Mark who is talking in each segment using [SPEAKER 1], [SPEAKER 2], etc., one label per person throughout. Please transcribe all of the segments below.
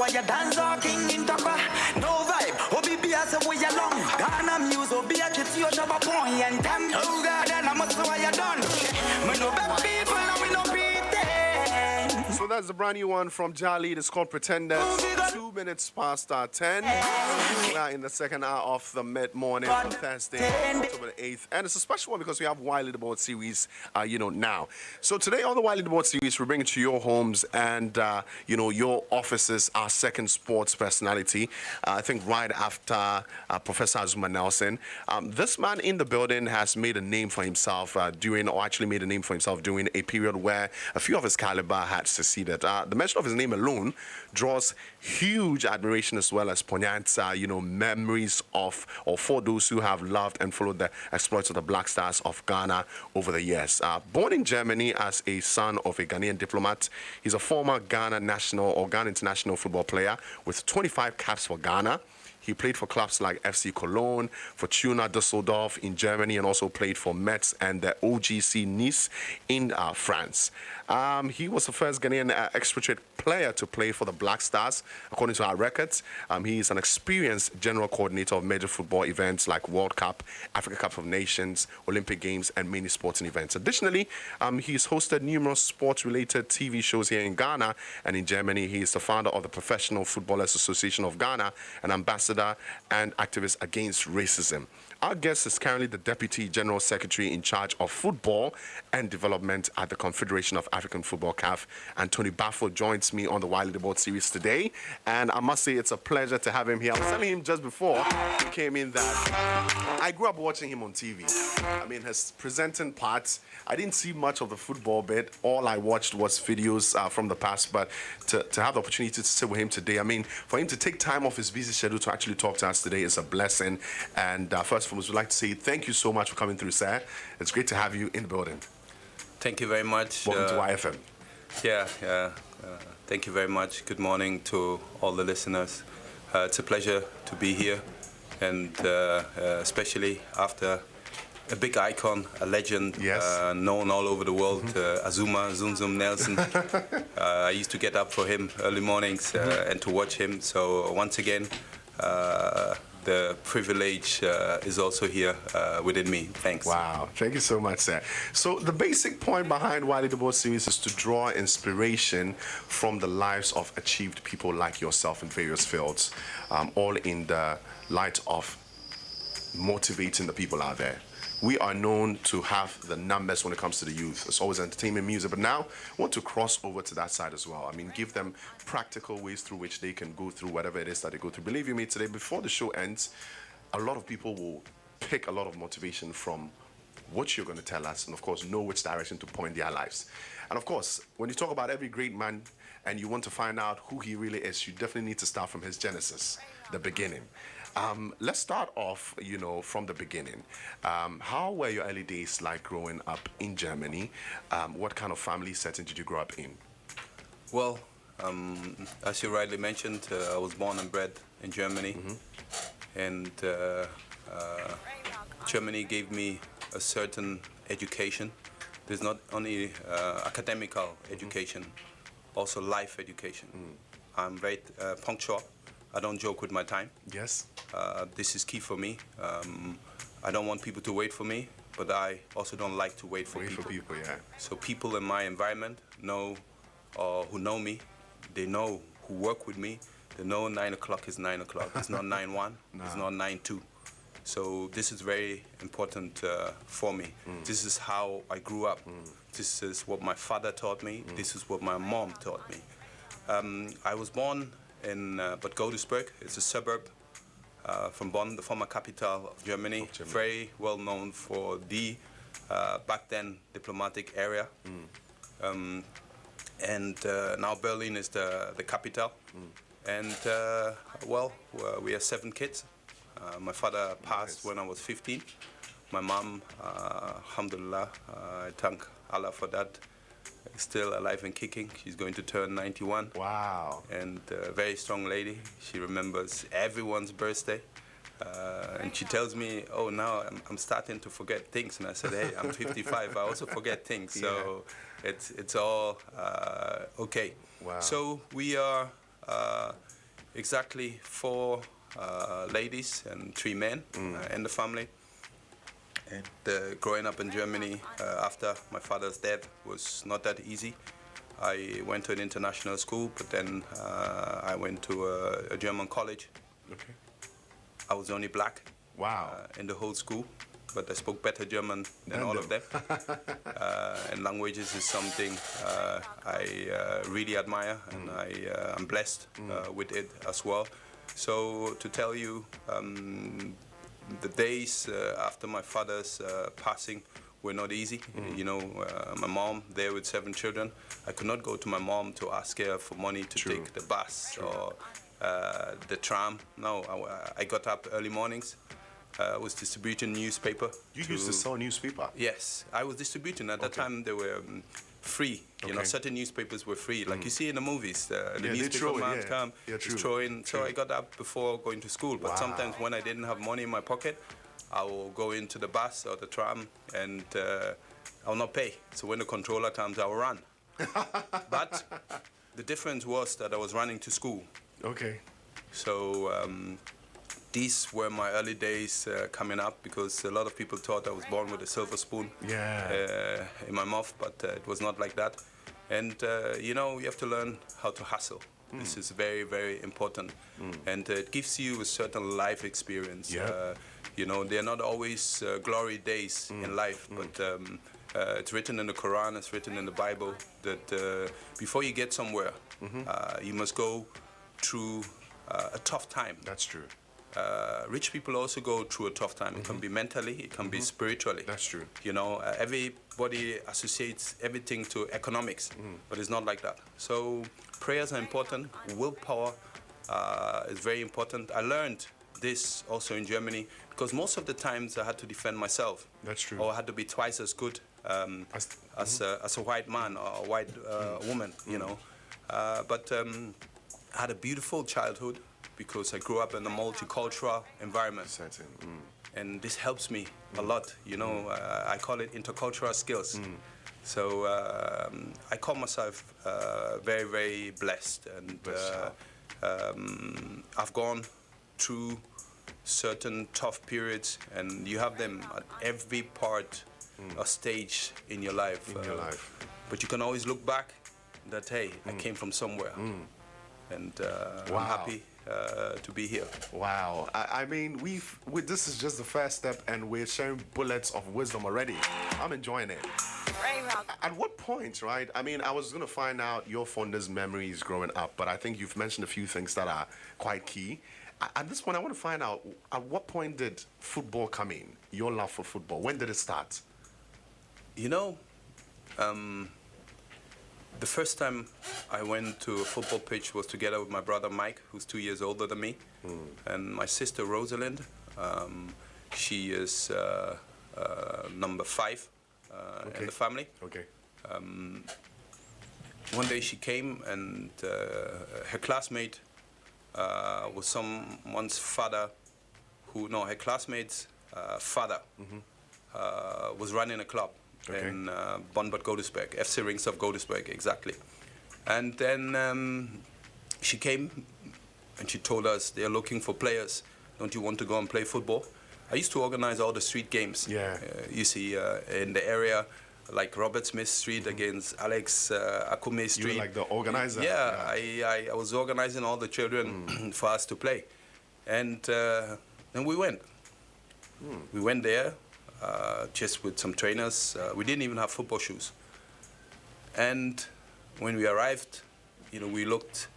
[SPEAKER 1] why you dance or king in Takwa. No vibe, Obi as a way along. Ghana muse, Obi a kit, you shove a point and time. Oh God, and I'm why you done. Me no bad people, and we no pretend.
[SPEAKER 2] So that's the brand new one from Jali. It's called Pretenders. 2 minutes past 10. Now in the second hour of the mid-morning on Thursday, October the 8th. And it's a special one because we have Wiley the Board series, now. So today on the Wiley the Board series, we bring it to your homes and, your offices, our second sports personality. I think right after Professor Azuma Nelson. This man in the building has made a name for himself during a period where a few of his caliber had succeeded. The mention of his name alone draws huge admiration as well as poignant, memories of or for those who have loved and followed the exploits of the Black Stars of Ghana over the years. Born in Germany as a son of a Ghanaian diplomat, he's a former Ghana national or Ghana international football player with 25 caps for Ghana. He played for clubs like FC Cologne, Fortuna Düsseldorf in Germany, and also played for Metz and the OGC Nice in France. He was the first Ghanaian expatriate player to play for the Black Stars, according to our records. He is an experienced general coordinator of major football events like World Cup, Africa Cup of Nations, Olympic Games, and many sporting events. Additionally, he's hosted numerous sports-related TV shows here in Ghana and in Germany. He is the founder of the Professional Footballers Association of Ghana, an ambassador and activist against racism. Our guest is currently the Deputy General Secretary in charge of football and development at the Confederation of African Football, CAF. Anthony Baffoe joins me on the Wiley the Board series today, and I must say it's a pleasure to have him here. I was telling him just before he came in that I grew up watching him on TV. I mean, his presenting parts, I didn't see much of the football bit. All I watched was videos from the past, but to have the opportunity to sit with him today, I mean, for him to take time off his busy schedule to actually talk to us today is a blessing. And first of all, we'd like to say thank you so much for coming through, sir. It's great to have you in the building.
[SPEAKER 3] Thank you very much.
[SPEAKER 2] Welcome to YFM.
[SPEAKER 3] Thank you very much. Good morning to all the listeners. It's a pleasure to be here, and especially after a big icon, a legend,
[SPEAKER 2] yes.
[SPEAKER 3] Known all over the world, Azuma Zunzum Nelson. I used to get up for him early mornings and to watch him. So once again, the privilege is also here within me. Thanks.
[SPEAKER 2] Wow. Thank you so much, sir. So the basic point behind Wiley the Board series is to draw inspiration from the lives of achieved people like yourself in various fields, all in the light of motivating the people out there. We are known to have the numbers when it comes to the youth. It's always entertainment, music, but now we want to cross over to that side as well. I mean, give them practical ways through which they can go through whatever it is that they go through. Believe you me, today, before the show ends, a lot of people will pick a lot of motivation from what you're going to tell us and, of course, know which direction to point their lives. And, of course, when you talk about every great man and you want to find out who he really is, you definitely need to start from his genesis, the beginning. Let's start off, from the beginning. How were your early days like growing up in Germany? What kind of family setting did you grow up in?
[SPEAKER 3] Well, as you rightly mentioned, I was born and bred in Germany. And Germany gave me a certain education. There's not only academical education, also life education. I'm very punctual. I don't joke with my time.
[SPEAKER 2] Yes.
[SPEAKER 3] This is key for me. I don't want people to wait for me, but I also don't like to wait for people. So people in my environment know, who know me, they know who work with me, they know 9 o'clock is 9 o'clock. It's not 9-1, it's not 9-2. So this is very important for me. This is how I grew up. This is what my father taught me. This is what my mom taught me. I was born in Bad Godesberg. It's a suburb from Bonn, the former capital of Germany. Very well known for the back then diplomatic area. And now Berlin is the capital. And we are 7 kids. My father passed when I was 15. My mom, alhamdulillah, I thank Allah for that, still alive and kicking. She's going to turn 91.
[SPEAKER 2] Wow.
[SPEAKER 3] And a very strong lady. She remembers everyone's birthday. And she tells me, oh, now I'm starting to forget things. And I said, hey, I'm 55. I also forget things. So it's all okay.
[SPEAKER 2] Wow.
[SPEAKER 3] So we are exactly 4 ladies and 3 men in the family. And growing up in Germany after my father's death was not that easy. I went to an international school, but then I went to a German college.
[SPEAKER 2] Okay.
[SPEAKER 3] I was only black.
[SPEAKER 2] Wow.
[SPEAKER 3] In the whole school, but I spoke better German than all of them. And languages is something I really admire, and I'm blessed with it as well. So to tell you, the days after my father's passing were not easy. You know, my mom there with 7 children. I could not go to my mom to ask her for money to take the bus or the tram. No, I got up early mornings. Was distributing newspaper.
[SPEAKER 2] You used to sell newspaper?
[SPEAKER 3] Yes, I was distributing. At that time, they were free. You know, certain newspapers were free. Like you see in the movies, the newspaper man come, throw in. So I got up before going to school. But sometimes when I didn't have money in my pocket, I will go into the bus or the tram and I'll not pay. So when the controller comes, I will run. But the difference was that I was running to school.
[SPEAKER 2] Okay.
[SPEAKER 3] So these were my early days coming up, because a lot of people thought I was born with a silver spoon in my mouth, but it was not like that. And you know, you have to learn how to hustle. This is very, very important. And it gives you a certain life experience. You know, they're not always glory days in life, but it's written in the Quran, it's written in the Bible that before you get somewhere, you must go through a tough time.
[SPEAKER 2] That's true.
[SPEAKER 3] Rich people also go through a tough time. It can be mentally, it can be spiritually.
[SPEAKER 2] That's true.
[SPEAKER 3] You know, everybody associates everything to economics, but it's not like that. So prayers are important. Willpower is very important. I learned this also in Germany, because most of the times I had to defend myself.
[SPEAKER 2] That's true.
[SPEAKER 3] Or I had to be twice as good as a white man or a white woman, you know. But I had a beautiful childhood, because I grew up in a multicultural environment. And this helps me a lot, you know. I call it intercultural skills. So I call myself very, very blessed. And I've gone through certain tough periods, and you have them at every part or stage in your life. But you can always look back that, hey, I came from somewhere. And I'm happy to be here.
[SPEAKER 2] Wow. I mean, this is just the first step, and we're sharing bullets of wisdom already. I'm enjoying it. At what point, right? I mean, I was going to find out your fondest memories growing up, but I think you've mentioned a few things that are quite key. At this point, I want to find out, at what point did football come in? Your love for football. When did it start?
[SPEAKER 3] You know, the first time I went to a football pitch was together with my brother Mike, who's 2 years older than me, and my sister Rosalind. She is number 5 in the family.
[SPEAKER 2] Okay.
[SPEAKER 3] One day she came, and her classmate was someone's father, her classmate's father was running a club. In Bonbad Godesberg, FC Rings of Godesberg, exactly. And then she came and she told us, they're looking for players. Don't you want to go and play football? I used to organize all the street games. You see, in the area, like Robert Smith Street against Alex Akume Street.
[SPEAKER 2] You were like the organizer?
[SPEAKER 3] I was organizing all the children for us to play. And then we went. We went there. Just with some trainers. We didn't even have football shoes. And when we arrived, you know, we looked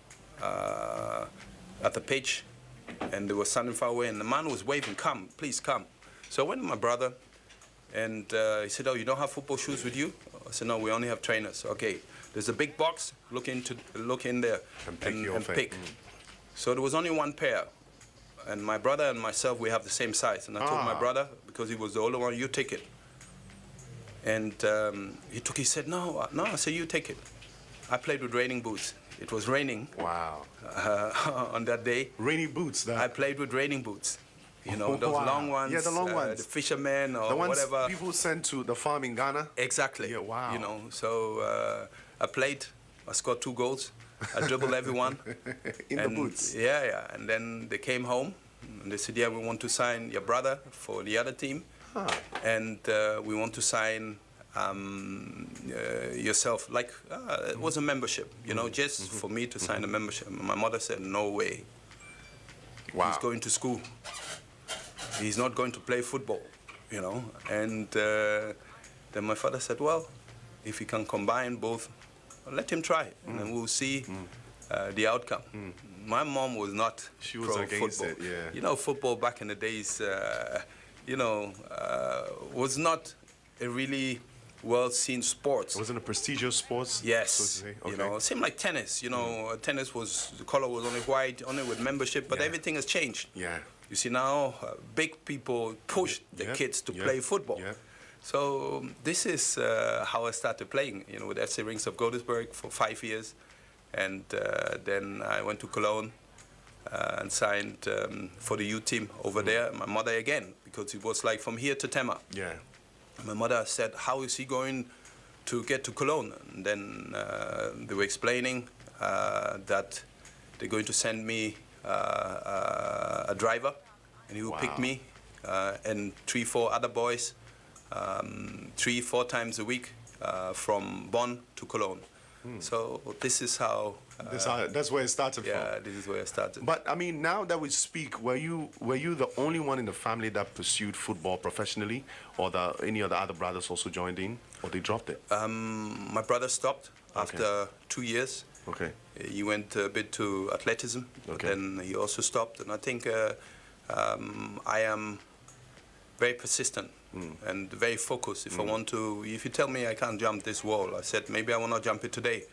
[SPEAKER 3] at the pitch, and they were standing far away, and the man was waving, "Come, please come." So I went to my brother, and he said, "Oh, you don't have football shoes with you?" I said, "No, we only have trainers." Okay, there's a big box. Look in there and pick. So there was only one pair. And my brother and myself, we have the same size. And I told my brother, because he was the older one, "You take it." And he said, no. I said, "You take it." I played with raining boots. It was raining.
[SPEAKER 2] Wow.
[SPEAKER 3] On that day.
[SPEAKER 2] Rainy boots.
[SPEAKER 3] I played with raining boots. You know, those long ones.
[SPEAKER 2] Yeah, the long ones.
[SPEAKER 3] The fishermen or
[SPEAKER 2] the ones
[SPEAKER 3] whatever.
[SPEAKER 2] People sent to the farm in Ghana.
[SPEAKER 3] Exactly.
[SPEAKER 2] Yeah, wow.
[SPEAKER 3] You know, so I played. I scored 2 goals. I dribbled everyone.
[SPEAKER 2] In the boots.
[SPEAKER 3] Yeah. And then they came home and they said, yeah, we want to sign your brother for the other team.
[SPEAKER 2] Huh.
[SPEAKER 3] And we want to sign yourself. Like, it was a membership, you know, just for me to sign a membership. My mother said, no way.
[SPEAKER 2] Wow.
[SPEAKER 3] He's going to school. He's not going to play football, you know. And then my father said, well, if he can combine both, let him try, and we'll see the outcome. My mom was not
[SPEAKER 2] She was
[SPEAKER 3] pro
[SPEAKER 2] against
[SPEAKER 3] football.
[SPEAKER 2] it, yeah.
[SPEAKER 3] You know, football back in the days, you know, was not a really well-seen sport.
[SPEAKER 2] It wasn't a prestigious sport?
[SPEAKER 3] Yes,
[SPEAKER 2] so to say? Okay.
[SPEAKER 3] you know, same like tennis. You know, tennis was, the color was only white, only with membership, but everything has changed.
[SPEAKER 2] Yeah.
[SPEAKER 3] You see now, big people push the kids to play football.
[SPEAKER 2] Yeah.
[SPEAKER 3] So this is how I started playing, you know, with FC Rings of Godesberg for 5 years. And then I went to Cologne and signed for the youth team over there. My mother again, because it was like from here to Tema.
[SPEAKER 2] Yeah.
[SPEAKER 3] My mother said, how is he going to get to Cologne? And then they were explaining that they're going to send me a driver, and he will pick me and 3-4 other boys 3-4 times a week from Bonn to Cologne. So this is how.
[SPEAKER 2] That's where it started from.
[SPEAKER 3] Yeah, this is where I started.
[SPEAKER 2] But I mean, now that we speak, were you the only one in the family that pursued football professionally, or any of the other brothers also joined in, or they dropped it?
[SPEAKER 3] My brother stopped after 2 years.
[SPEAKER 2] Okay.
[SPEAKER 3] He went a bit to athleticism, but then he also stopped. And I think I am very persistent and very focused. If I want to, if you tell me I can't jump this wall, I said maybe I will not jump it today.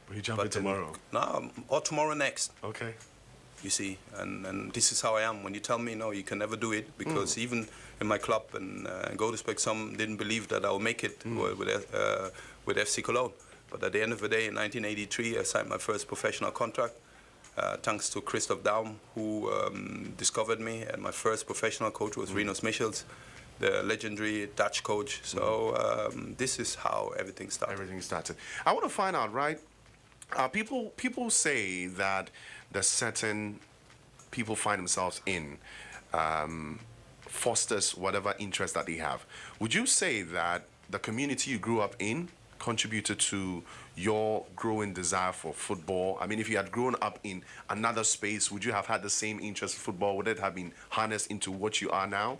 [SPEAKER 2] But you jump it tomorrow?
[SPEAKER 3] No, or tomorrow next.
[SPEAKER 2] Okay.
[SPEAKER 3] You see, and this is how I am. When you tell me no, you can never do it, because even in my club in Godesberg, some didn't believe that I would make it with FC Cologne. But at the end of the day, in 1983, I signed my first professional contract, thanks to Christoph Daum, who discovered me. And my first professional coach was Rinus Michels, the legendary Dutch coach. So this is how everything started.
[SPEAKER 2] Everything started. I want to find out, right? People say that the certain people find themselves in fosters whatever interest that they have. Would you say that the community you grew up in contributed to your growing desire for football? I mean, if you had grown up in another space, would you have had the same interest in football? Would it have been harnessed into what you are now?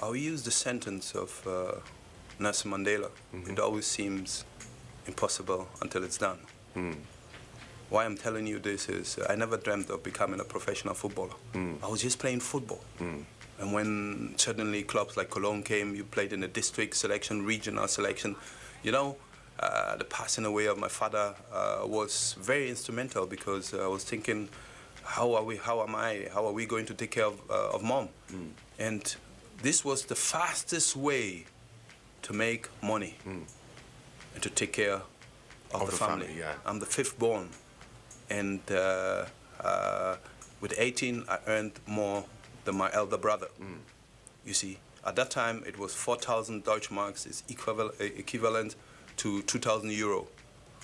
[SPEAKER 3] I'll use the sentence of Nelson Mandela. It always seems impossible until it's done. Why I'm telling you this is I never dreamt of becoming a professional footballer. I was just playing football. And when suddenly clubs like Cologne came, you played in the district selection, regional selection, you know, the passing away of my father was very instrumental, because I was thinking, how are we going to take care of mom? And this was the fastest way to make money and to take care of the family.
[SPEAKER 2] Yeah.
[SPEAKER 3] I'm the fifth born, and with 18 I earned more than my elder brother. You see, at that time it was 4,000 Deutsche Marks is equivalent to 2,000 euro.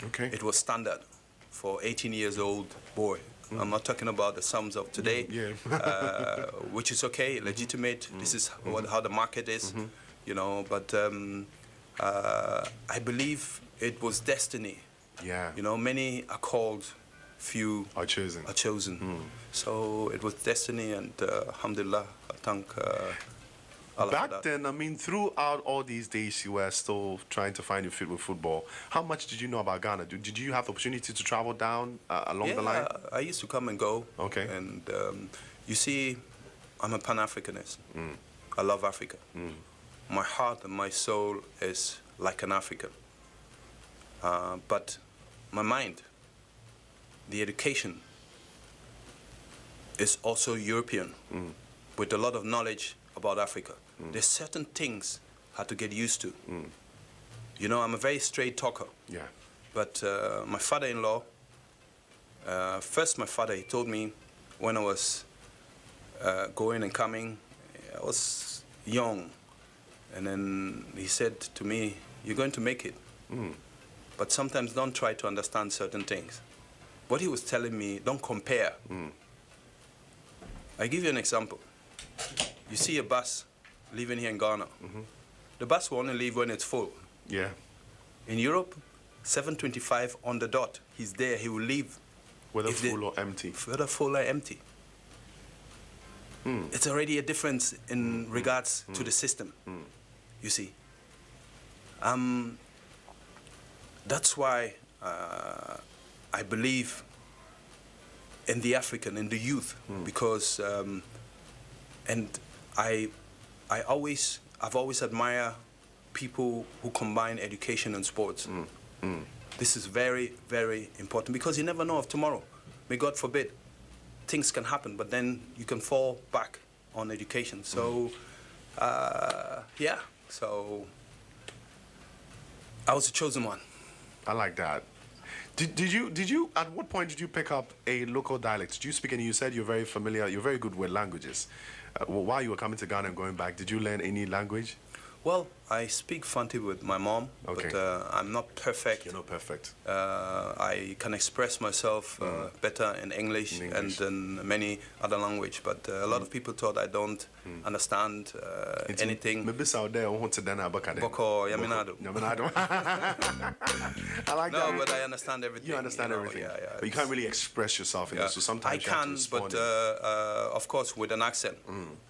[SPEAKER 2] Okay.
[SPEAKER 3] It was standard for 18 years old boy. I'm not talking about the sums of today, which is okay, legitimate. This is how the market is, you know. But I believe it was destiny.
[SPEAKER 2] Yeah.
[SPEAKER 3] You know, many are called, few
[SPEAKER 2] are chosen.
[SPEAKER 3] So it was destiny, and alhamdulillah, I thank Allah
[SPEAKER 2] Back
[SPEAKER 3] for that.
[SPEAKER 2] then, I mean, throughout all these days, you were still trying to find your fit with football. How much did you know about Ghana? Did you have the opportunity to travel down along the line?
[SPEAKER 3] I used to come and go.
[SPEAKER 2] Okay.
[SPEAKER 3] And you see, I'm a Pan-Africanist. I love Africa. My heart and my soul is like an African. But my mind, the education, is also European, with a lot of knowledge about Africa. There's certain things I had to get used to. You know, I'm a very straight talker.
[SPEAKER 2] Yeah.
[SPEAKER 3] But my father-in-law, first my father, he told me when I was going and coming, I was young. And then he said to me, you're going to make it. But sometimes don't try to understand certain things. what he was telling me, don't compare. I give you an example. You see a bus leaving here in Ghana. The bus will only leave when it's full.
[SPEAKER 2] Yeah.
[SPEAKER 3] In Europe, 7:25 on the dot. He's there. He will leave.
[SPEAKER 2] Whether full or empty.
[SPEAKER 3] Whether full or empty. It's already a difference in regards to the system. You see. That's why I believe in the African, in the youth, because and I've always admired people who combine education and sports. This is very, very important because you never know of tomorrow. May God forbid, things can happen, but then you can fall back on education. So, yeah. So I was the chosen one.
[SPEAKER 2] I like that. Did you at what point did you pick up a local dialect? Did you speak any? You said you're very familiar, you're very good with languages. While you were coming to Ghana and going back, did you learn any language?
[SPEAKER 3] Well, I speak Fanti with my mom,
[SPEAKER 2] okay.
[SPEAKER 3] But I'm not perfect.
[SPEAKER 2] You're not perfect.
[SPEAKER 3] I can express myself better in English and in many other languages, but a lot of people thought I don't understand anything. Boko, Yaminado.
[SPEAKER 2] I like that.
[SPEAKER 3] No, but I understand everything.
[SPEAKER 2] You understand everything. Yeah. But you can't really express yourself in this, so sometimes
[SPEAKER 3] I can, but of course with an accent.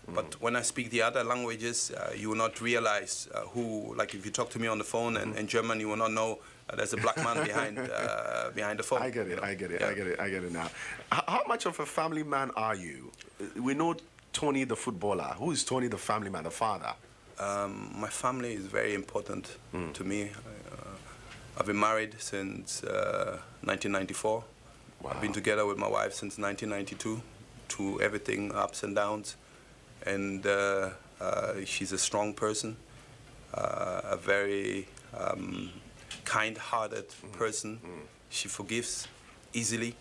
[SPEAKER 3] But when I speak the other languages, you will not realize who, like if you talk to me on the phone and in German, you will not know there's a black man behind the phone.
[SPEAKER 2] I get it now. How much of a family man are you? We know Tony the footballer. Who is Tony the family man, the father?
[SPEAKER 3] My family is very important to me. I've been married since 1994. Wow. I've been together with my wife since 1992, through everything, ups and downs. And she's a strong person, a very kind-hearted person. She forgives easily.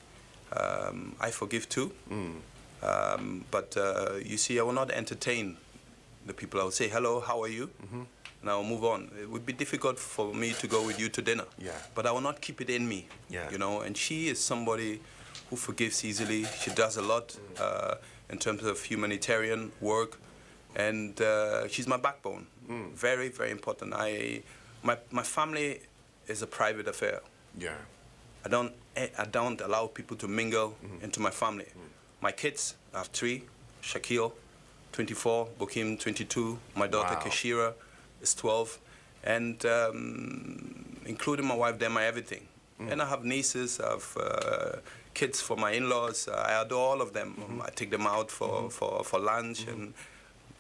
[SPEAKER 3] I forgive too. But you see, I will not entertain the people. I will say, hello, how are you? And I will move on. It would be difficult for me to go with you to dinner.
[SPEAKER 2] Yeah.
[SPEAKER 3] But I will not keep it in me.
[SPEAKER 2] Yeah.
[SPEAKER 3] You know, and she is somebody who forgives easily. She does a lot in terms of humanitarian work. And she's my backbone. Very, very important. My family is a private affair.
[SPEAKER 2] Yeah.
[SPEAKER 3] I don't allow people to mingle into my family. My kids, I have 3, Shaquille, 24, Bokim, 22, my daughter Kashira is 12, and including my wife, they're my everything. And I have nieces, I have kids for my in-laws. I adore all of them. I take them out for lunch. And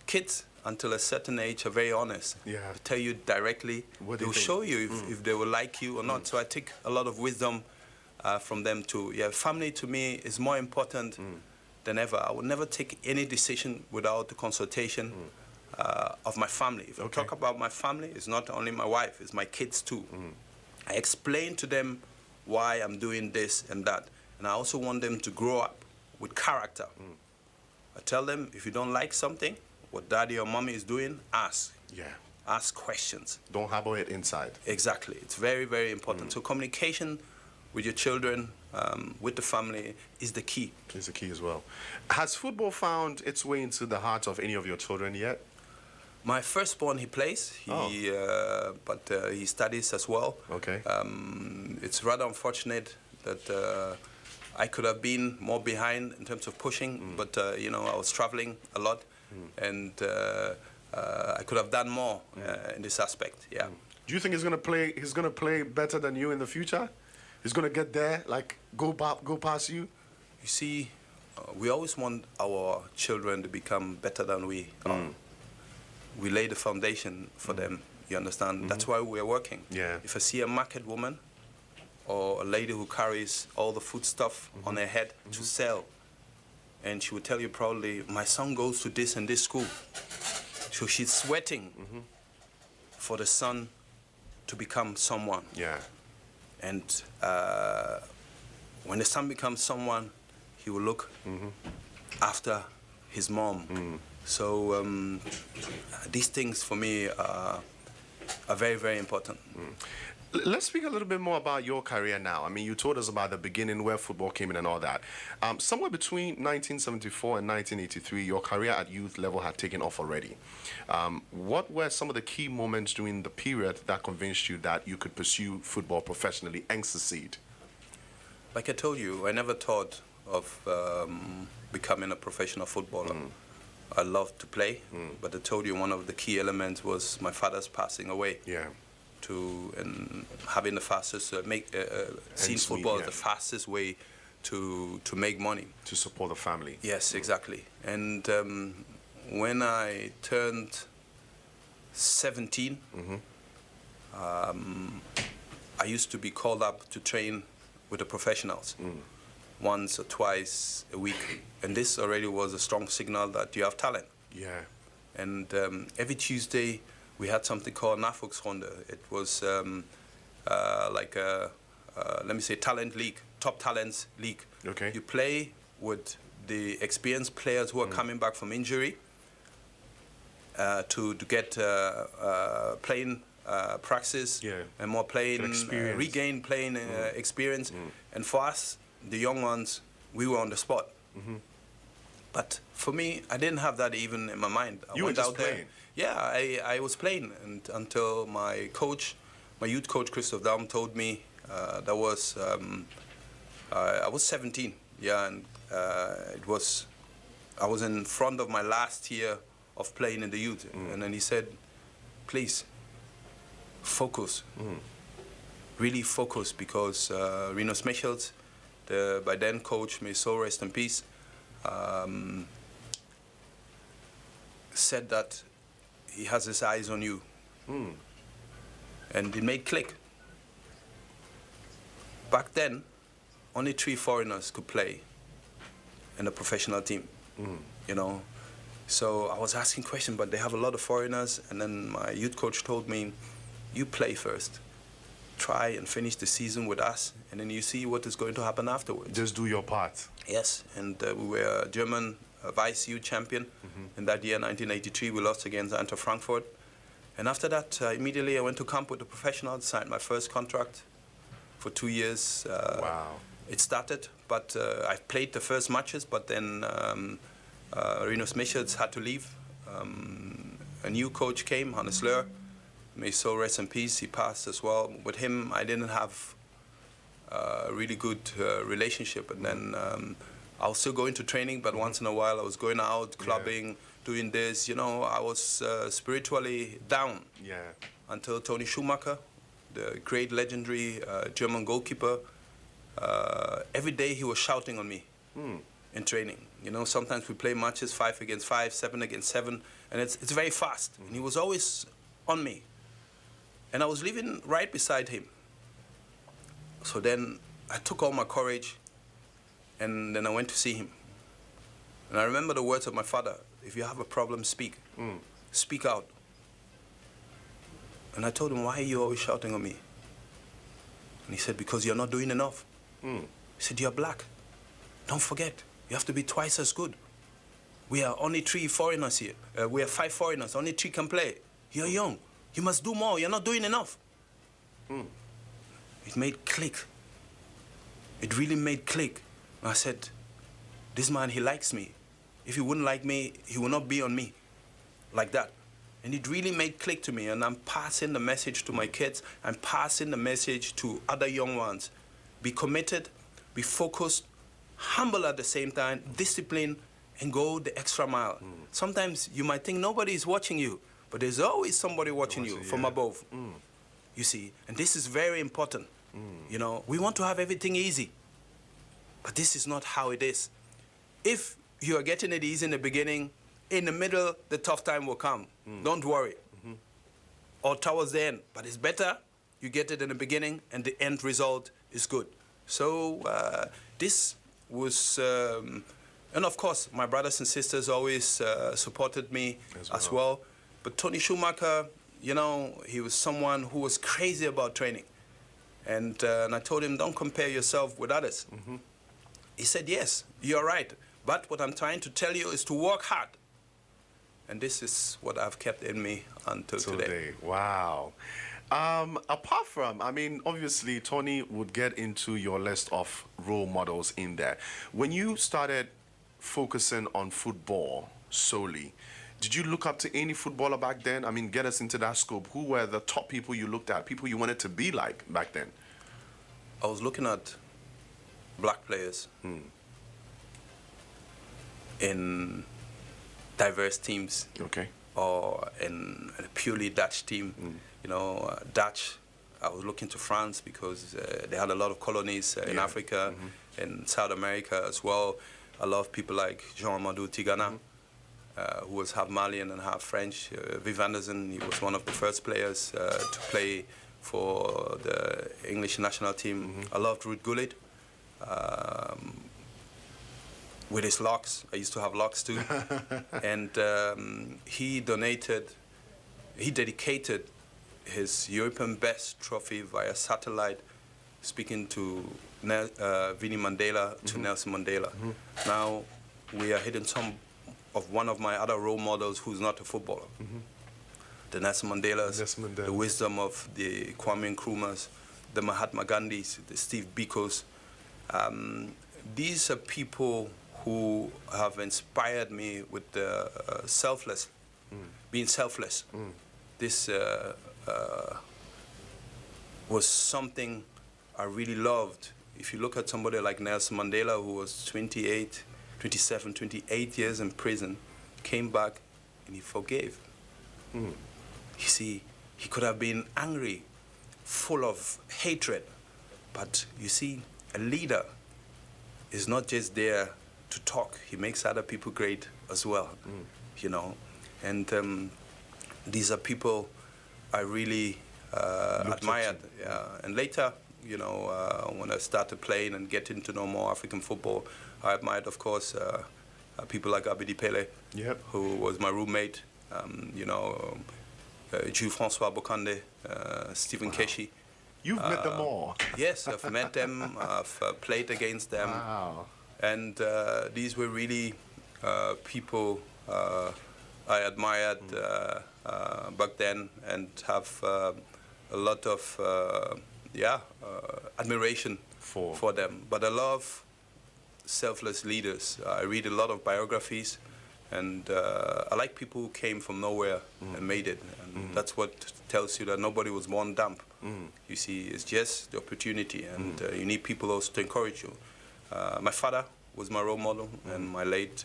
[SPEAKER 3] kids, until a certain age, are very honest.
[SPEAKER 2] Yeah.
[SPEAKER 3] They tell you directly. They'll show you if they will like you or not. So I take a lot of wisdom from them too. Yeah, family to me is more important than ever. I would never take any decision without the consultation of my family. If I talk about my family, it's not only my wife, it's my kids too. I explain to them why I'm doing this and that. And I also want them to grow up with character. I tell them, if you don't like something, what daddy or mommy is doing, ask.
[SPEAKER 2] Yeah.
[SPEAKER 3] Ask questions.
[SPEAKER 2] Don't harbor it inside.
[SPEAKER 3] Exactly. It's very, very important. So communication with your children, with the family, is the key.
[SPEAKER 2] Is the key as well. Has football found its way into the hearts of any of your children yet?
[SPEAKER 3] My firstborn, he plays, but he studies as well.
[SPEAKER 2] Okay.
[SPEAKER 3] It's rather unfortunate that I could have been more behind in terms of pushing, but you know, I was traveling a lot, and I could have done more in this aspect. Yeah.
[SPEAKER 2] Do you think he's gonna play? He's gonna play better than you in the future? He's gonna get there, like go past you.
[SPEAKER 3] You see, we always want our children to become better than we are. We lay the foundation for them. You understand? That's why we're working.
[SPEAKER 2] Yeah.
[SPEAKER 3] If I see a market woman or a lady who carries all the food stuff on her head to sell, and she would tell you probably, my son goes to this and this school. So she's sweating for the son to become someone.
[SPEAKER 2] Yeah.
[SPEAKER 3] And when the son becomes someone, he will look after his mom. So these things for me are very, very important.
[SPEAKER 2] Let's speak a little bit more about your career now. I mean, you told us about the beginning where football came in and all that. Somewhere between 1974 and 1983, your career at youth level had taken off already. What were some of the key moments during the period that convinced you that you could pursue football professionally and succeed?
[SPEAKER 3] Like I told you, I never thought of becoming a professional footballer. I loved to play, but I told you one of the key elements was my father's passing away.
[SPEAKER 2] Yeah.
[SPEAKER 3] And having the fastest seeing football the fastest way to make money,
[SPEAKER 2] to support the family.
[SPEAKER 3] Yes, exactly. And when I turned 17, I used to be called up to train with the professionals once or twice a week, and this already was a strong signal that you have talent.
[SPEAKER 2] Yeah.
[SPEAKER 3] And every Tuesday we had something called Nachwuchsrunde. It was like a, let me say, talent league, top talents league.
[SPEAKER 2] Okay.
[SPEAKER 3] You play with the experienced players who are coming back from injury to get playing practice and more playing, regain playing experience. And for us, the young ones, we were on the spot. But for me, I didn't have that even in my mind.
[SPEAKER 2] You were just playing?
[SPEAKER 3] Yeah, I was playing, and until my coach, my youth coach, Christoph Daum, told me I was 17, and I was in front of my last year of playing in the youth, and then he said, please, focus, really focus, because Rino Smichels, the by then coach, may so rest in peace, said that he has his eyes on you. And it made click. Back then, only 3 foreigners could play in a professional team, you know. So I was asking questions, but they have a lot of foreigners, and then my youth coach told me, you play first. Try and finish the season with us, and then you see what is going to happen afterwards.
[SPEAKER 2] Just do your part.
[SPEAKER 3] Yes, and we were German vice youth champion in that year, 1983. We lost against Eintracht Frankfurt. And after that, immediately I went to camp with the professionals, signed my first contract for 2 years.
[SPEAKER 2] Wow.
[SPEAKER 3] It started, but I played the first matches, but then Rino Smichels had to leave. A new coach came, Hannes Löhr. May so rest in peace, he passed as well. With him, I didn't have a really good relationship, and then I was still going to training, but once in a while I was going out, clubbing, doing this. You know, I was spiritually down.
[SPEAKER 2] Yeah.
[SPEAKER 3] Until Toni Schumacher, the great legendary German goalkeeper, every day he was shouting on me in training. You know, sometimes we play matches 5 against 5, 7 against 7, and it's very fast. And he was always on me. And I was living right beside him. So then I took all my courage, and then I went to see him. And I remember the words of my father, if you have a problem, speak. Speak out. And I told him, why are you always shouting on me? And he said, because you're not doing enough. He said, you're black. Don't forget, you have to be twice as good. We are only 3 foreigners here. We are 5 foreigners, only 3 can play. You're young. You must do more. You're not doing enough. It made click. It really made click. I said, this man, he likes me. If he wouldn't like me, he would not be on me like that. And it really made click to me, and I'm passing the message to my kids. I'm passing the message to other young ones. Be committed, be focused, humble at the same time, disciplined, and go the extra mile. Sometimes you might think nobody is watching you, but there's always somebody watching you from above. You see, and this is very important. You know, we want to have everything easy, but this is not how it is. If you are getting it easy in the beginning, in the middle, the tough time will come. Don't worry. Or towards the end. But it's better you get it in the beginning and the end result is good. So this was, and of course, my brothers and sisters always supported me as well. But Toni Schumacher, you know, he was someone who was crazy about training. And I told him, don't compare yourself with others. He said, yes, you're right. But what I'm trying to tell you is to work hard. And this is what I've kept in me until today.
[SPEAKER 2] Wow. Apart from, I mean, obviously, Tony would get into your list of role models in there. When you started focusing on football solely, did you look up to any footballer back then? I mean, get us into that scope. Who were the top people you looked at, people you wanted to be like back then?
[SPEAKER 3] I was looking at black players in diverse teams.
[SPEAKER 2] Okay.
[SPEAKER 3] Or in a purely Dutch team. You know, Dutch, I was looking to France because they had a lot of colonies in Africa, in South America as well. I love people like Jean-Amadou Tigana, who was half Malian and half French. Viv Anderson, he was one of the first players to play for the English national team. I loved Ruud Gullit. With his locks, I used to have locks too. And he dedicated his European Best trophy via satellite, speaking to Winnie Mandela, to Nelson Mandela. Now we are hitting some of one of my other role models who's not a footballer. The Nelson Mandelas, the wisdom of the Kwame Nkrumahs, the Mahatma Gandhis, the Steve Bikos. These are people who have inspired me with the being selfless. This was something I really loved. If you look at somebody like Nelson Mandela, who was 28 years in prison, came back and he forgave. You see, he could have been angry, full of hatred, but you see, a leader is not just there to talk. He makes other people great as well, you know. And these are people I really admired. Yeah. And later, you know, when I started playing and getting to know more African football, I admired, of course, people like Abidi Pele, who was my roommate. You know, Jules-François Bokande, Stephen Keshi.
[SPEAKER 2] You've met them all.
[SPEAKER 3] Yes, I've met them. I've played against them.
[SPEAKER 2] Wow.
[SPEAKER 3] And these were really people I admired back then, and have a lot of admiration for them. But I love selfless leaders. I read a lot of biographies, and I like people who came from nowhere and made it. And that's what tells you that nobody was born dumb. You see, it's just the opportunity, and you need people also to encourage you. My father was my role model, and my late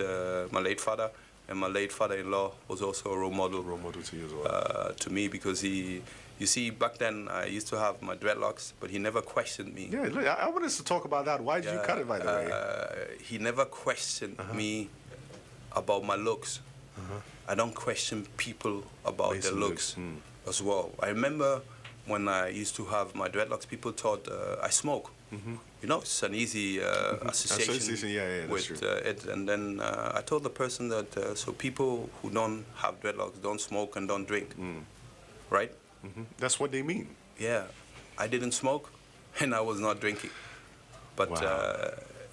[SPEAKER 3] father and my late father-in-law was also a role model.
[SPEAKER 2] Role model to you as well.
[SPEAKER 3] To me, because you see, back then I used to have my dreadlocks, but he never questioned me.
[SPEAKER 2] Yeah, look, I want us to talk about that. Why did you cut it, by the way?
[SPEAKER 3] He never questioned me about my looks. I don't question people about their looks as well. I remember when I used to have my dreadlocks, people thought I smoke. You know, it's an easy association with it. And then I told the person that so people who don't have dreadlocks don't smoke and don't drink, right?
[SPEAKER 2] That's what they mean.
[SPEAKER 3] Yeah, I didn't smoke and I was not drinking. But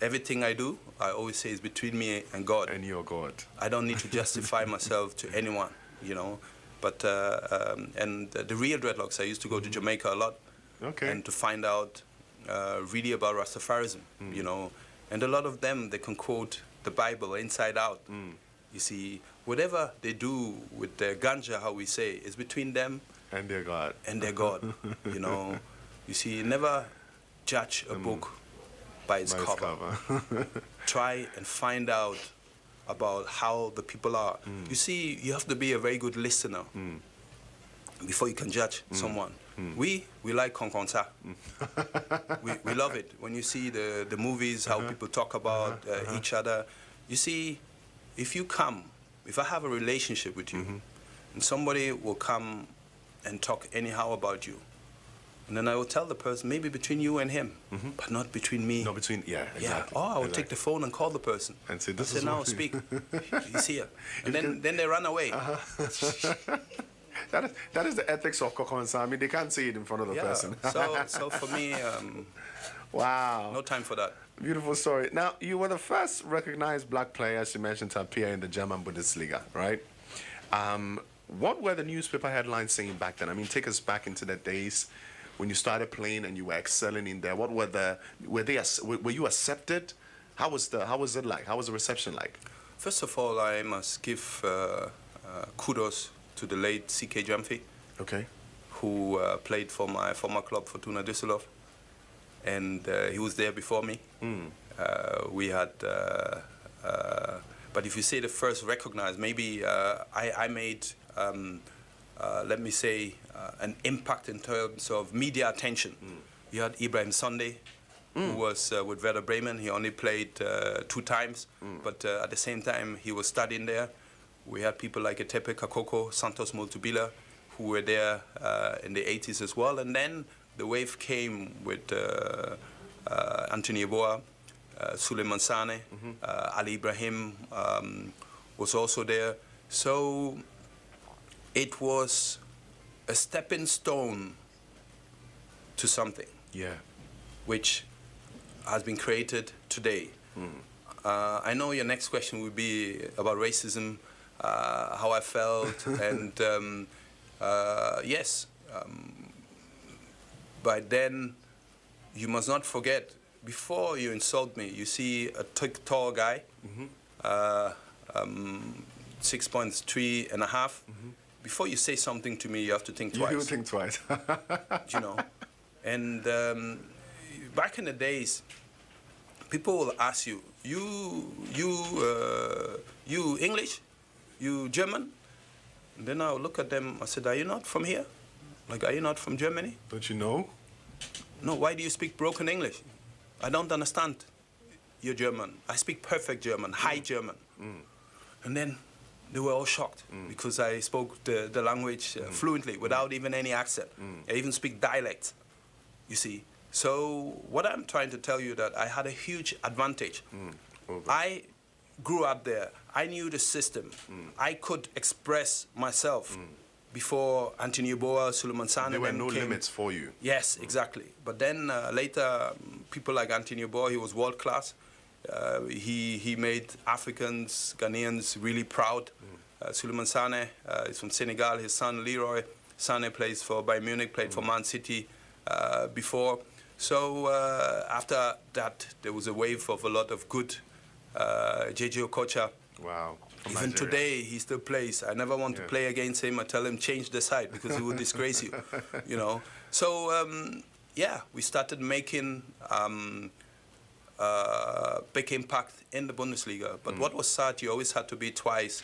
[SPEAKER 3] everything I do, I always say is between me and God.
[SPEAKER 2] And your God.
[SPEAKER 3] I don't need to justify myself to anyone, you know. But and the real dreadlocks, I used to go to Jamaica a lot, and to find out really about Rastafarism, you know. And a lot of them, they can quote the Bible inside out. You see, whatever they do with their ganja, how we say, is between them
[SPEAKER 2] and their God.
[SPEAKER 3] And their God, you know. You see, never judge a book by its cover. Try and find out about how the people are. You see, you have to be a very good listener before you can judge someone. We like Konkonsa. We love it. When you see the movies, how people talk about each other. You see, if I have a relationship with you, and somebody will come and talk anyhow about you, and then I will tell the person, maybe between you and him, but not between me.
[SPEAKER 2] Not between, exactly.
[SPEAKER 3] Or I will take the phone and call the person.
[SPEAKER 2] And say, this
[SPEAKER 3] is now speak. He's here. And then they run away.
[SPEAKER 2] That is the ethics of Kokonsa. I mean, they can't say it in front of the person.
[SPEAKER 3] So for me,
[SPEAKER 2] wow.
[SPEAKER 3] No time for that.
[SPEAKER 2] Beautiful story. Now, you were the first recognized black player, as you mentioned, to appear in the German Bundesliga, right? What were the newspaper headlines saying back then? I mean, take us back into the days when you started playing and you were excelling in there. What were were you accepted? How was it like? How was the reception like?
[SPEAKER 3] First of all, I must give kudos to the late C.K. Jumphy,
[SPEAKER 2] Okay.
[SPEAKER 3] who played for my former club, Fortuna Düsseldorf, and he was there before me. We had, but if you say the first recognized, maybe I made, let me say, an impact in terms of media attention. You had Ibrahim Sunday, who was with Werder Bremen. He only played 2 times, but at the same time, he was studying there. We had people like Etepe Kakoko, Santos Multubila, who were there in the 80s as well. And then the wave came with Anthony Yeboah, Suleiman Sane, Ali Ibrahim was also there. So it was a stepping stone to something, which has been created today. I know your next question would be about racism, how I felt, and yes, but then you must not forget, before you insult me, you see a tall guy, 6'3.5". Before you say something to me, you have to think twice.
[SPEAKER 2] You think twice.
[SPEAKER 3] You know, and back in the days, people will ask you, you English, you German, and then I'll look at them. I said, are you not from here? Like, are you not from Germany?
[SPEAKER 2] Don't you know?
[SPEAKER 3] No. Why do you speak broken English? I don't understand. You're German. I speak perfect German, high German. And then they were all shocked because I spoke the language fluently without even any accent. I even speak dialect, you see. So what I'm trying to tell you that I had a huge advantage. I grew up there. I knew the system. I could express myself before Anthony Yeboah, Suleiman Sane.
[SPEAKER 2] There were no limits for you.
[SPEAKER 3] Yes, exactly. But then later, people like Anthony Yeboah, he was world class. He made Africans, Ghanaians really proud. Suleiman Sane is from Senegal. His son Leroy Sane plays for Bayern Munich, played for Man City before. So after that, there was a wave of a lot of good. JJ Okocha.
[SPEAKER 2] Wow.
[SPEAKER 3] Even today, he still plays. I never want to play against him. I tell him, change the side, because he would disgrace you, you know. So, yeah, we started making big impact in the Bundesliga. But what was sad, you always had to be twice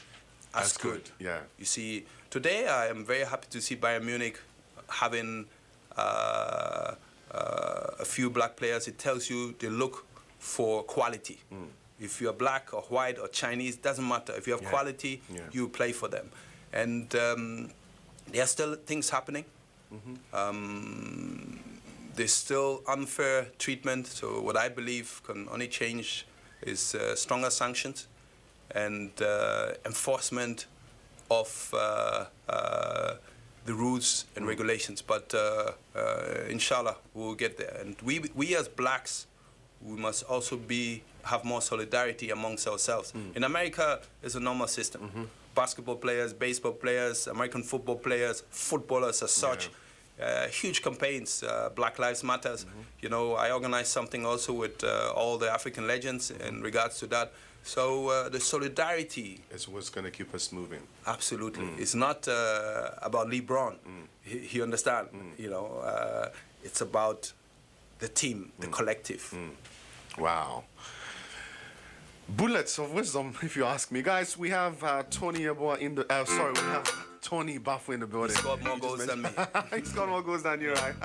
[SPEAKER 3] as good.
[SPEAKER 2] Yeah.
[SPEAKER 3] You see, today I am very happy to see Bayern Munich having a few black players. It tells you they look for quality. If you're black or white or Chinese, doesn't matter. If you have quality, you play for them. And there are still things happening. There's still unfair treatment. So what I believe can only change is stronger sanctions and enforcement of the rules and regulations. But inshallah, we'll get there. And we as blacks, we must also have more solidarity amongst ourselves. In America, it's a normal system. Basketball players, baseball players, American football players, footballers as such. Huge campaigns, Black Lives Matters. You know, I organized something also with all the African legends in regards to that. So the solidarity
[SPEAKER 2] is what's going to keep us moving.
[SPEAKER 3] Absolutely. It's not about LeBron. You understand? You know, it's about the team, the collective.
[SPEAKER 2] Wow. Bullets of wisdom, if you ask me. Guys, we have Tony Yeboah in the... we have Tony Baffoe in the building.
[SPEAKER 3] He's got more goals than me.
[SPEAKER 2] He's got more goals than you, right?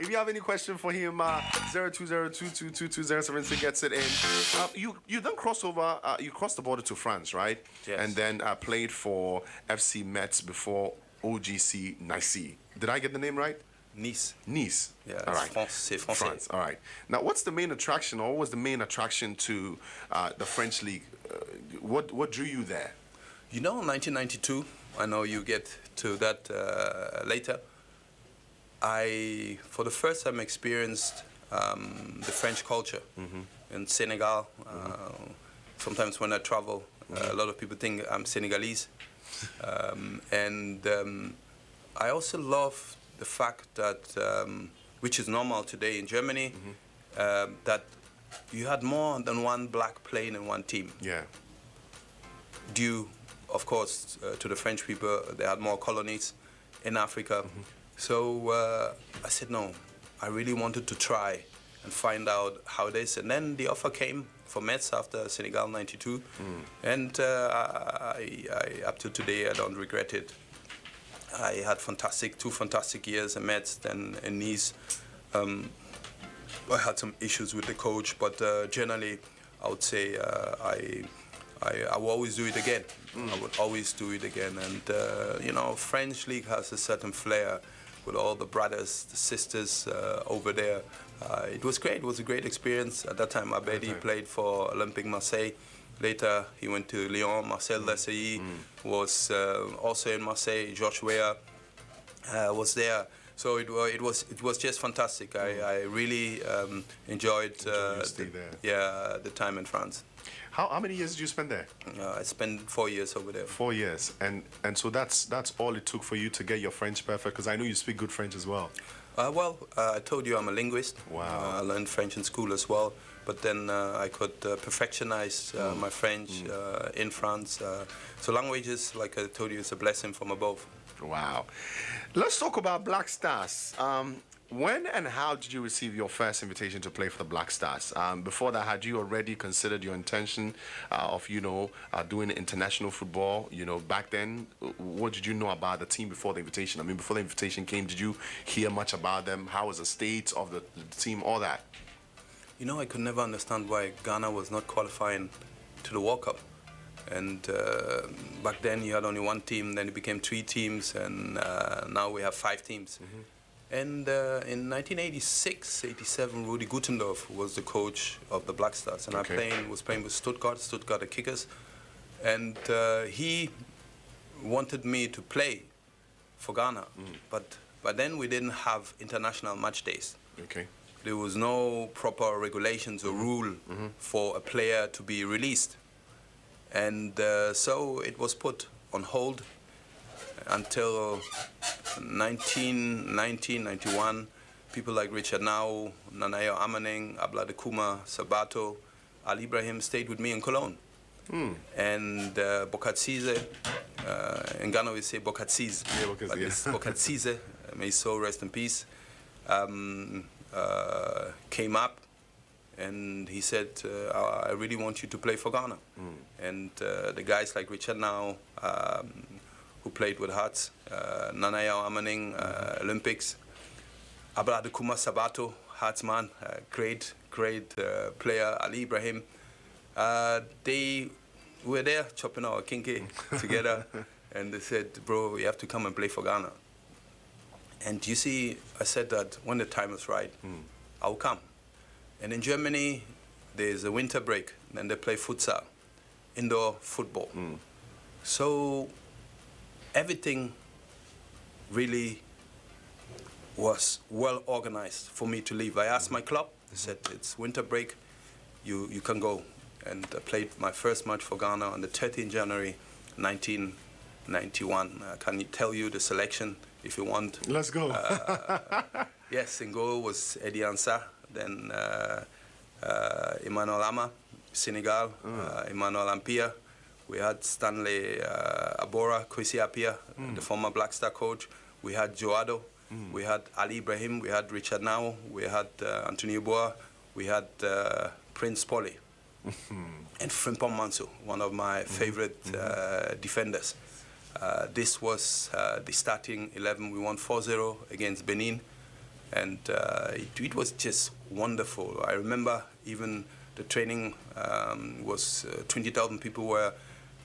[SPEAKER 2] If you have any question for him, 02022222076 gets it in. You then cross over, you crossed the border to France, right?
[SPEAKER 3] Yes.
[SPEAKER 2] And then played for FC Metz before OGC Nice. Did I get the name right?
[SPEAKER 3] Nice.
[SPEAKER 2] Yeah, all right. France. All right. Now, what's the main attraction, or what was the main attraction to the French league? What drew you there?
[SPEAKER 3] You know, in 1992, I know you get to that later. I, for the first time, experienced the French culture in Senegal. Sometimes when I travel, A lot of people think I'm Senegalese. I also love the fact that, which is normal today in Germany, that you had more than one black playing in one team.
[SPEAKER 2] Yeah.
[SPEAKER 3] Due, of course, to the French people, they had more colonies in Africa. So I said, no, I really wanted to try and find out how it is. And then the offer came for Metz after Senegal 92. And I, up to today, I don't regret it. I had two fantastic years in Metz, then in Nice. I had some issues with the coach, but generally, I would say I will always do it again. I would always do it again. And, you know, French league has a certain flair with all the brothers, the sisters over there. It was great. It was a great experience. At that time, Abedi played for Olympique Marseille. Later, he went to Lyon. Marcel Desailly was also in Marseille. Georges Weah was there. So it was just fantastic. I really enjoyed the time in France.
[SPEAKER 2] How many years did you spend there?
[SPEAKER 3] I spent 4 years over there.
[SPEAKER 2] 4 years, and so that's all it took for you to get your French perfect. Because I know you speak good French as well.
[SPEAKER 3] I told you I'm a linguist.
[SPEAKER 2] Wow.
[SPEAKER 3] I learned French in school as well. But then I could perfectionize my French in France. So languages, like I told you, is a blessing from above.
[SPEAKER 2] Wow. Let's talk about Black Stars. When and how did you receive your first invitation to play for the Black Stars? Before that, had you already considered your intention of, doing international football? Back then, what did you know about the team before the invitation? I mean, before the invitation came, did you hear much about them? How was the state of the team, all that?
[SPEAKER 3] I could never understand why Ghana was not qualifying to the World Cup. And back then you had only one team, then it became 3 teams, and now we have 5 teams. And in 1986, 87, Rudi Gutendorf was the coach of the Black Stars, and I was playing with Stuttgart the Kickers, and he wanted me to play for Ghana, but by then we didn't have international match days. There was no proper regulations or rule for a player to be released. And so it was put on hold until 1991. People like Richard Nau, Nanayo Amaning, Ablade Kuma, Sabato, Ali Ibrahim stayed with me in Cologne. And Bokatsize, in Ghana we say Bokatsize, but it's Bokatsize, may his soul rest in peace, came up. And he said, I really want you to play for Ghana. And the guys like Richard Nau, who played with Hearts, Nanayo Amaning, Olympics, Ablade Kuma Sabato, Heartsman, great player, Ali Ibrahim. They were there chopping our kinky together. And they said, bro, you have to come and play for Ghana. And you see, I said that when the time is right, I'll come. And in Germany, there's a winter break, and they play futsal, indoor football. So everything really was well organized for me to leave. I asked my club, they said, it's winter break, you can go. And I played my first match for Ghana on the 13th January 1991. I can tell you the selection if you want.
[SPEAKER 2] Let's go.
[SPEAKER 3] Yes, in goal was Eddie Ansah. Then Emmanuel Ama, Senegal, Emmanuel Ampia. We had Stanley Abora, Kwesi Apia, the former Black Star coach. We had Joado. We had Ali Ibrahim. We had Richard Nau. We had Anthony Boa. We had Prince Polly. And Frimpong Manso, one of my favorite defenders. This was the starting 11. We won 4-0 against Benin. And it was just wonderful. I remember even the training was 20,000 people were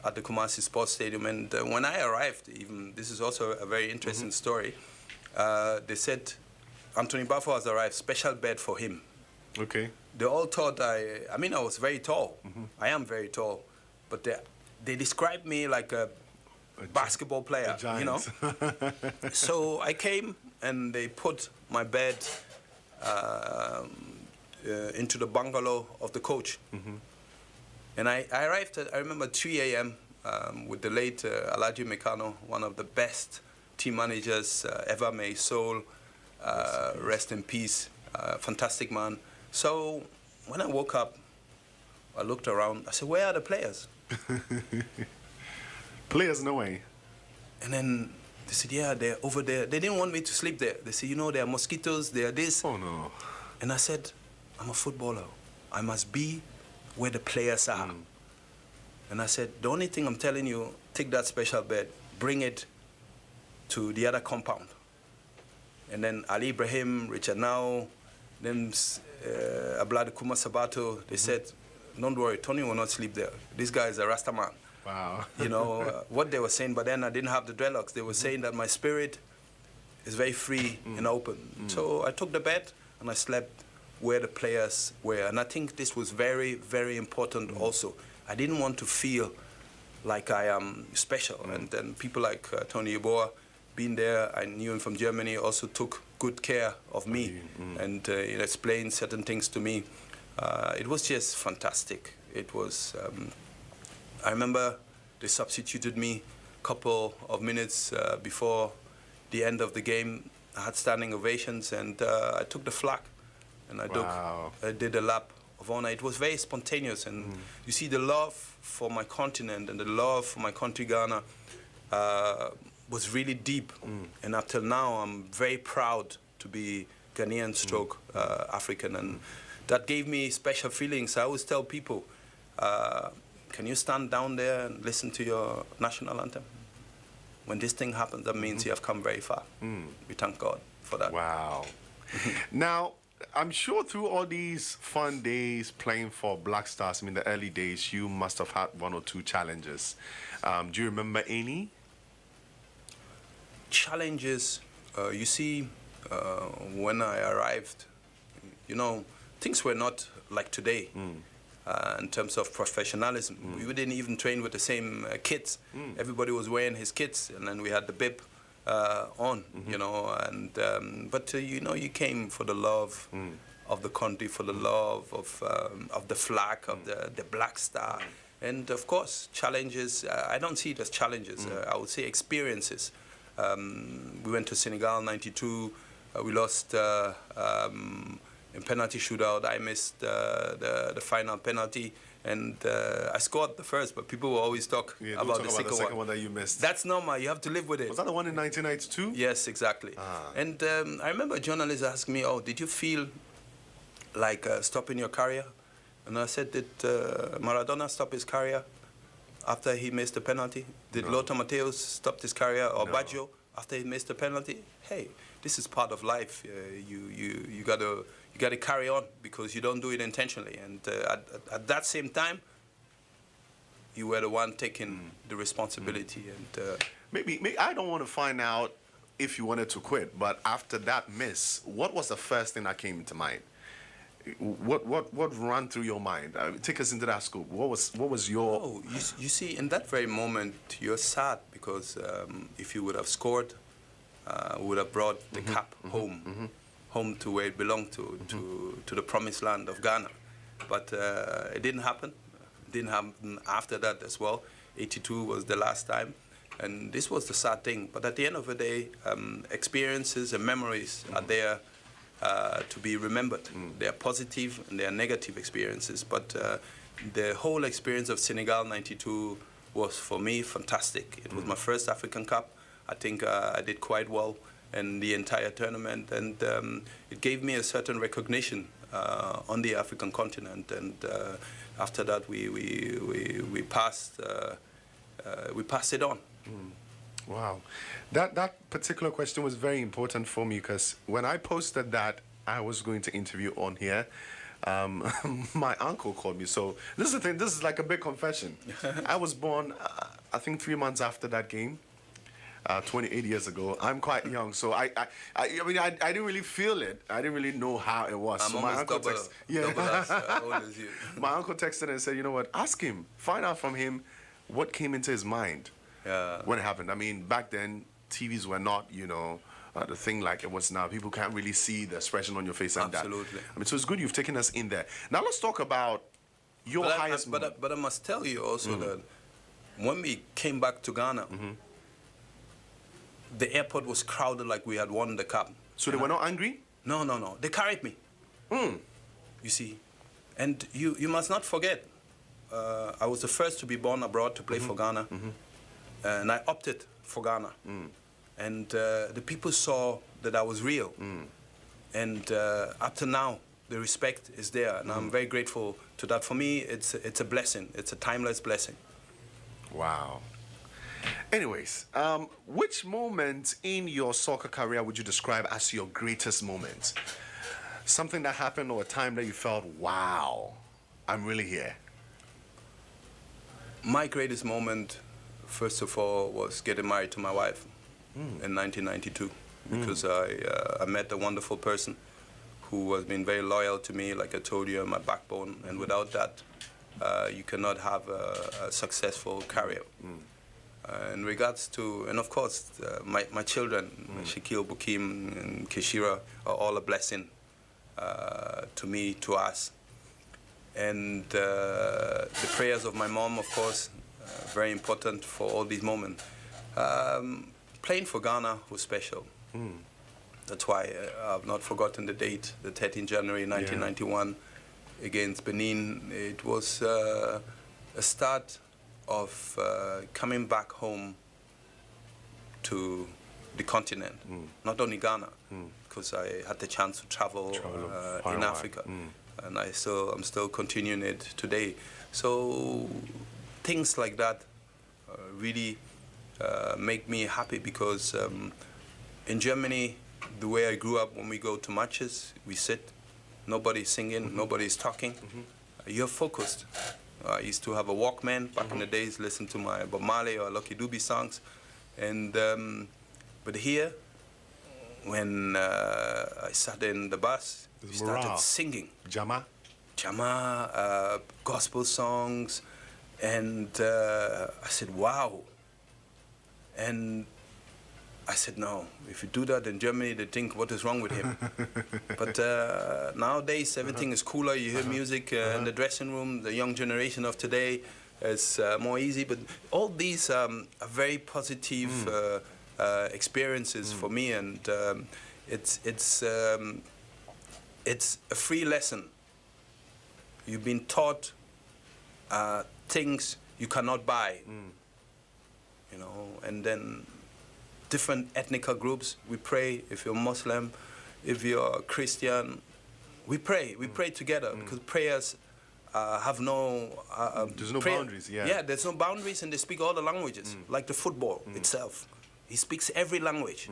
[SPEAKER 3] at the Kumasi Sports Stadium. And when I arrived, even this is also a very interesting story, they said Anthony Baffoe has arrived, special bed for him. They all thought I was very tall. I am very tall. But they described me like a basketball player, So I came and they put my bed into the bungalow of the coach. And I arrived at, I remember, 3 a.m. With the late Alhaji Mekano, one of the best team managers ever. May his soul rest in peace. Fantastic man. So when I woke up, I looked around. I said, where are the players?
[SPEAKER 2] Players, no way.
[SPEAKER 3] And then they said, yeah, they're over there. They didn't want me to sleep there. They said, you know, there are mosquitoes, there are this.
[SPEAKER 2] Oh, no.
[SPEAKER 3] And I said, I'm a footballer. I must be where the players are. And I said, the only thing I'm telling you, take that special bed, bring it to the other compound. And then Ali Ibrahim, Richard Now, then Ablad Kuma Sabato, they said, don't worry, Tony will not sleep there. This guy is a Rasta man.
[SPEAKER 2] Wow.
[SPEAKER 3] You know, what they were saying, but then I didn't have the dreadlocks. They were saying that my spirit is very free and open. So I took the bed and I slept where the players were. And I think this was very, very important also. I didn't want to feel like I am special. And then people like Tony Yeboah, being there, I knew him from Germany, also took good care of me and explained certain things to me. It was just fantastic. It was, I remember they substituted me a couple of minutes before the end of the game. I had standing ovations and I took the flag and I did a lap of honor. It was very spontaneous, and you see the love for my continent and the love for my country, Ghana, was really deep. And up till now, I'm very proud to be Ghanaian stroke African, and that gave me special feelings. I always tell people, can you stand down there and listen to your national anthem? When this thing happens, that means you have come very far. We thank God for that.
[SPEAKER 2] Wow. Now, I'm sure through all these fun days playing for Black Stars, I mean, the early days, you must have had one or two challenges. Do you remember any?
[SPEAKER 3] Challenges, you see, when I arrived, you know, things were not like today in terms of professionalism. We didn't even train with the same kits. Everybody was wearing his kits, and then we had the bib on, you know, and but you know, you came for the love of the country, for the love of the flag, of the Black Star, and of course challenges. I don't see it as challenges. I would say experiences. We went to Senegal '92. We lost in penalty shootout. I missed the final penalty. And I scored the first, but people will always talk about the second
[SPEAKER 2] one that you missed.
[SPEAKER 3] That's normal. You have to live with it.
[SPEAKER 2] Was that the one in 1992?
[SPEAKER 3] Yes, exactly. And I remember journalists asked me, "Oh, did you feel like stopping your career?" And I said, "Did Maradona stop his career after he missed the penalty? Did Lothar Matthäus stop his career, or Baggio after he missed the penalty? Hey, this is part of life. You gotta carry on, because you don't do it intentionally. And at that same time, you were the one taking the responsibility. And
[SPEAKER 2] maybe I don't want to find out if you wanted to quit, but after that miss, what was the first thing that came to mind? What ran through your mind? Take us into that scope. What was your?
[SPEAKER 3] Oh, you see, in that very moment, you're sad, because if you would have scored, we would have brought the cap home. Home to where it belonged to the promised land of Ghana. But it didn't happen. It didn't happen after that as well. '82 was the last time. And this was the sad thing. But at the end of the day, experiences and memories are there to be remembered. They are positive and they are negative experiences. But the whole experience of Senegal '92 was, for me, fantastic. It was my first African Cup. I think I did quite well in the entire tournament, and it gave me a certain recognition on the African continent. And after that, we passed it on.
[SPEAKER 2] Wow, that particular question was very important for me, because when I posted that I was going to interview on here, my uncle called me. So this is the thing. This is like a big confession. I was born, I think, 3 months after that game. 28 years ago. I'm quite young, so I mean, I didn't really feel it. I didn't really know how it was.
[SPEAKER 3] I'm
[SPEAKER 2] so
[SPEAKER 3] almost double as old as you.
[SPEAKER 2] My uncle texted and said, "You know what? Ask him. Find out from him what came into his mind when it happened." I mean, back then TVs were not, you know, the thing like it was now. People can't really see the expression on your face and
[SPEAKER 3] Absolutely.
[SPEAKER 2] that. I mean, so it's good you've taken us in there. Now let's talk about Your highest moment.
[SPEAKER 3] But I must tell you also that when we came back to Ghana, the airport was crowded like we had won the cup.
[SPEAKER 2] So they were not angry?
[SPEAKER 3] No. They carried me. You see. And you must not forget, I was the first to be born abroad to play for Ghana. And I opted for Ghana. And the people saw that I was real. And up to now, the respect is there. And I'm very grateful to that. For me, it's a blessing. It's a timeless blessing.
[SPEAKER 2] Wow. Anyways, which moment in your soccer career would you describe as your greatest moment? Something that happened or a time that you felt, wow, I'm really here.
[SPEAKER 3] My greatest moment, first of all, was getting married to my wife in 1992. Because I met a wonderful person who has been very loyal to me, like I told you, my backbone. And without that, you cannot have a successful career. In regards to, and of course, my children, Shaquille, Bukim, and Keshira, are all a blessing to me, to us. And the prayers of my mom, of course, very important for all these moments. Playing for Ghana was special. That's why I've not forgotten the date, the 13th January 1991 against Benin. It was a start of coming back home to the continent, not only Ghana, because I had the chance to travel in Africa, and I'm still continuing it today. So things like that really make me happy, because in Germany, the way I grew up, when we go to matches, we sit, nobody's singing, nobody's talking. You're focused. I used to have a Walkman back in the days, listen to my Bob Marley or Lucky Dube songs. And but here, when I sat in the bus, we started singing.
[SPEAKER 2] Jama,
[SPEAKER 3] gospel songs, and I said, wow. And I said, no, if you do that in Germany, they think, what is wrong with him? But nowadays, everything is cooler. You hear music in the dressing room. The young generation of today is more easy. But all these are very positive experiences for me. And it's a free lesson. You've been taught things you cannot buy, you know, and then different ethnic groups, we pray. If you're Muslim, if you're Christian, we pray. We pray together, because prayers have no...
[SPEAKER 2] there's no boundaries,
[SPEAKER 3] Yeah, there's no boundaries, and they speak all the languages, like the football itself. He speaks every language.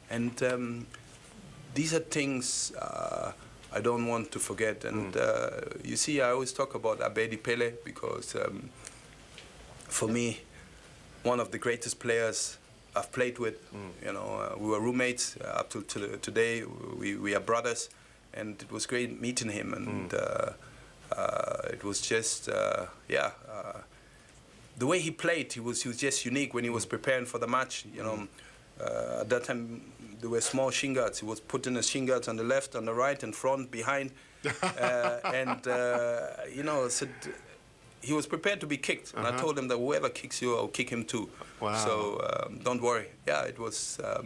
[SPEAKER 3] And these are things I don't want to forget. And you see, I always talk about Abedi Pele, because for me, one of the greatest players I've played with. You know, we were roommates up till today. We are brothers, and it was great meeting him. And it was just, the way he played, he was just unique when he was preparing for the match. You know, at that time there were small shin guards. He was putting the shin guards on the left, on the right, in front, behind, and you know, said. He was prepared to be kicked, and I told him that whoever kicks you, I'll kick him too.
[SPEAKER 2] Wow.
[SPEAKER 3] So don't worry. Yeah, it was a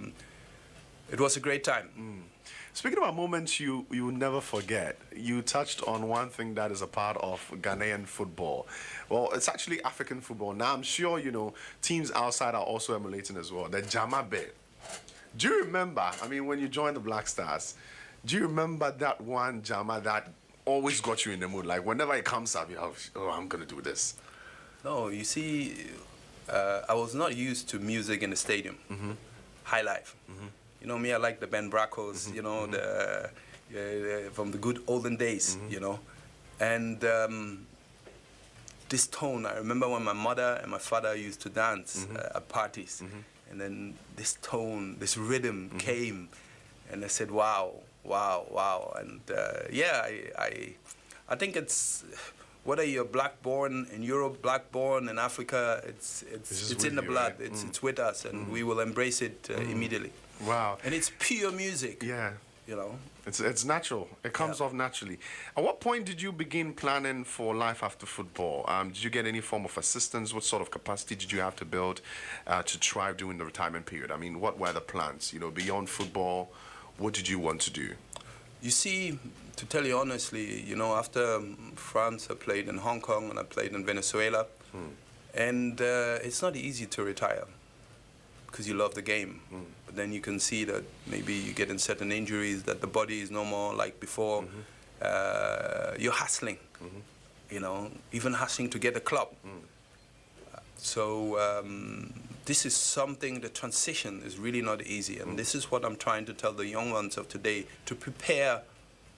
[SPEAKER 3] great time.
[SPEAKER 2] Speaking about moments you will never forget, you touched on one thing that is a part of Ghanaian football. Well, it's actually African football. Now, I'm sure, you know, teams outside are also emulating as well. The Jama bit. Do you remember, I mean, when you joined the Black Stars, do you remember that one Jama that always got you in the mood? Like, whenever it comes up, you're like, oh, I'm going to do this.
[SPEAKER 3] No, you see, I was not used to music in the stadium. High life. You know me, I like the Ben Brackos, you know, from the good olden days, you know. And this tone, I remember when my mother and my father used to dance at parties. And then this tone, this rhythm came, and I said, wow. Wow. And I think it's, whether you're black born in Europe, black born in Africa, it's in the blood. Right? It's with us, and we will embrace it immediately.
[SPEAKER 2] Wow.
[SPEAKER 3] And it's pure music.
[SPEAKER 2] Yeah.
[SPEAKER 3] You know,
[SPEAKER 2] It's natural. It comes off naturally. At what point did you begin planning for life after football? Did you get any form of assistance? What sort of capacity did you have to build to thrive during the retirement period? I mean, what were the plans? You know, beyond football, what did you want to do?
[SPEAKER 3] You see, to tell you honestly, you know, after France, I played in Hong Kong and I played in Venezuela. And it's not easy to retire because you love the game. But then you can see that maybe you get in certain injuries, that the body is no more like before. You're hustling, you know, even hustling to get a club. So this is something, the transition is really not easy. And this is what I'm trying to tell the young ones of today, to prepare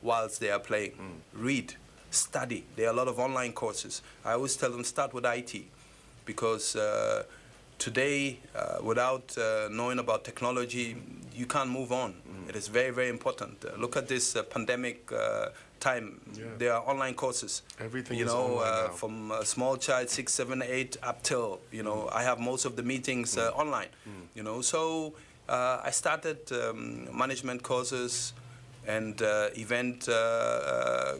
[SPEAKER 3] whilst they are playing. Read, study. There are a lot of online courses. I always tell them start with IT, because today, without knowing about technology, you can't move on. It is very, very important. Look at this pandemic time. There are online courses.
[SPEAKER 2] Everything
[SPEAKER 3] you
[SPEAKER 2] is
[SPEAKER 3] know,
[SPEAKER 2] online now.
[SPEAKER 3] from a small child, 6, 7, 8, up till, you know, I have most of the meetings online. You know, so I started management courses and event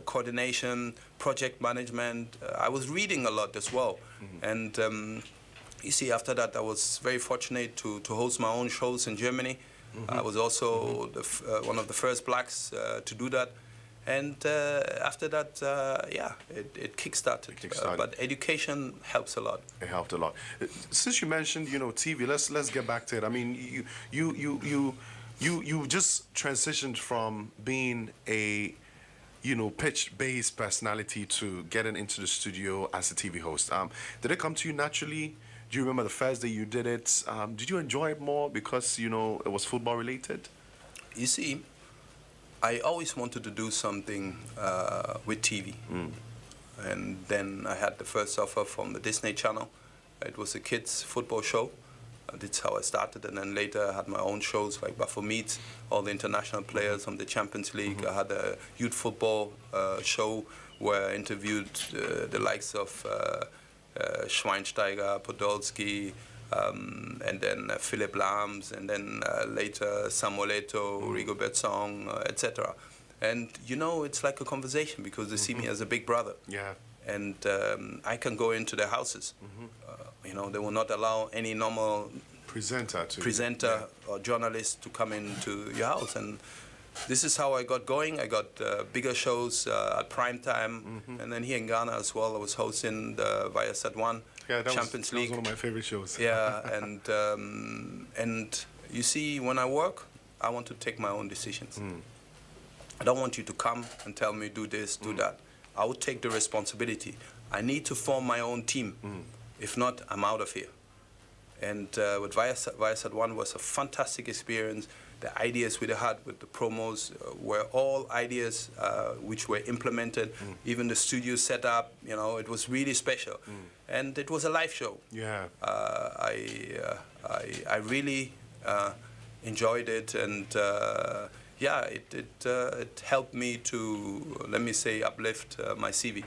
[SPEAKER 3] coordination, project management. I was reading a lot as well. And you see, after that, I was very fortunate to host my own shows in Germany. I was also one of the first blacks to do that. And after that, it kick-started. But education helps a lot.
[SPEAKER 2] It helped a lot. Since you mentioned, you know, TV, let's get back to it. I mean, you just transitioned from being a, you know, pitch-based personality to getting into the studio as a TV host. Did it come to you naturally? Do you remember the first day you did it? Did you enjoy it more because, you know, it was football related?
[SPEAKER 3] You see, I always wanted to do something with TV. And then I had the first offer from the Disney Channel. It was a kids' football show. That's how I started. And then later I had my own shows like Baffoe Meets, all the international players from the Champions League. I had a youth football show where I interviewed the likes of Schweinsteiger, Podolski, and then Philipp Lahms, and then later Samuel Eto'o, Rigobert Song, etc. And you know, it's like a conversation because they see me as a big brother.
[SPEAKER 2] Yeah.
[SPEAKER 3] And I can go into their houses. You know, they will not allow any normal presenter or journalist to come into your house. And this is how I got going. I got bigger shows at prime time, and then here in Ghana as well. I was hosting the Viasat One Champions League.
[SPEAKER 2] That was one of my favorite shows.
[SPEAKER 3] Yeah, and you see, when I work, I want to take my own decisions. I don't want you to come and tell me do this, do that. I will take the responsibility. I need to form my own team. If not, I'm out of here. And with Viasat One was a fantastic experience. The ideas we had with the promos were all ideas which were implemented. Even the studio set up, you know, it was really special. And it was a live show.
[SPEAKER 2] Yeah.
[SPEAKER 3] I really enjoyed it, and it helped me to, let me say, uplift my CV.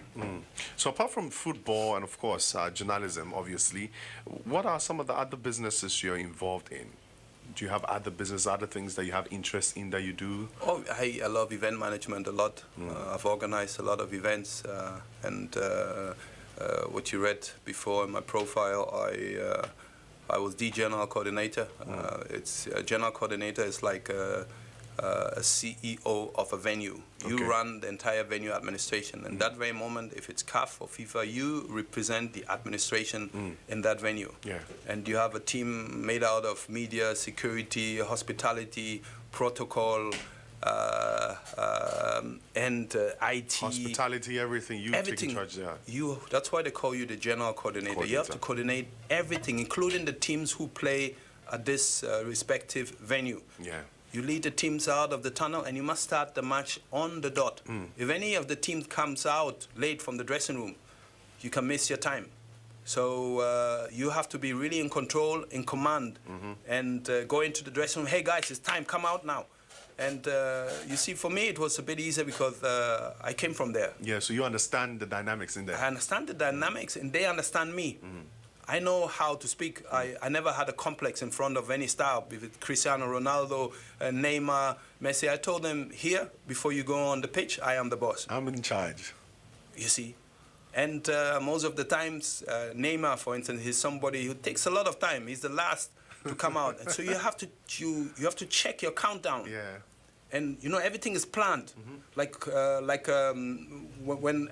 [SPEAKER 2] So apart from football and, of course, journalism, obviously, what are some of the other businesses you're involved in? Do you have other business, other things that you have interest in that you do? Oh,
[SPEAKER 3] I love event management a lot. I've organized a lot of events, and what you read before in my profile, I was the general coordinator. It's a general coordinator is like a CEO of a venue. You run the entire venue administration. And that very moment, if it's CAF or FIFA, you represent the administration in that venue.
[SPEAKER 2] Yeah.
[SPEAKER 3] And you have a team made out of media, security, hospitality, protocol, and IT.
[SPEAKER 2] Hospitality, everything. You take in charge there.
[SPEAKER 3] That's why they call you the general coordinator. You have to coordinate everything, including the teams who play at this respective venue.
[SPEAKER 2] Yeah.
[SPEAKER 3] You lead the teams out of the tunnel, and you must start the match on the dot. If any of the teams comes out late from the dressing room, you can miss your time. So you have to be really in control, in command, and go into the dressing room. Hey guys, it's time. Come out now. And you see, for me, it was a bit easier because I came from there.
[SPEAKER 2] Yeah. So you understand the dynamics in there.
[SPEAKER 3] I understand the dynamics, and they understand me. I know how to speak. I never had a complex in front of any star, be it Cristiano Ronaldo, Neymar, Messi. I told them, here, before you go on the pitch, I am the boss.
[SPEAKER 2] I'm in charge.
[SPEAKER 3] You see? And most of the times, Neymar, for instance, he's somebody who takes a lot of time. He's the last to come out. And so you have to check your countdown.
[SPEAKER 2] Yeah.
[SPEAKER 3] And you know everything is planned, when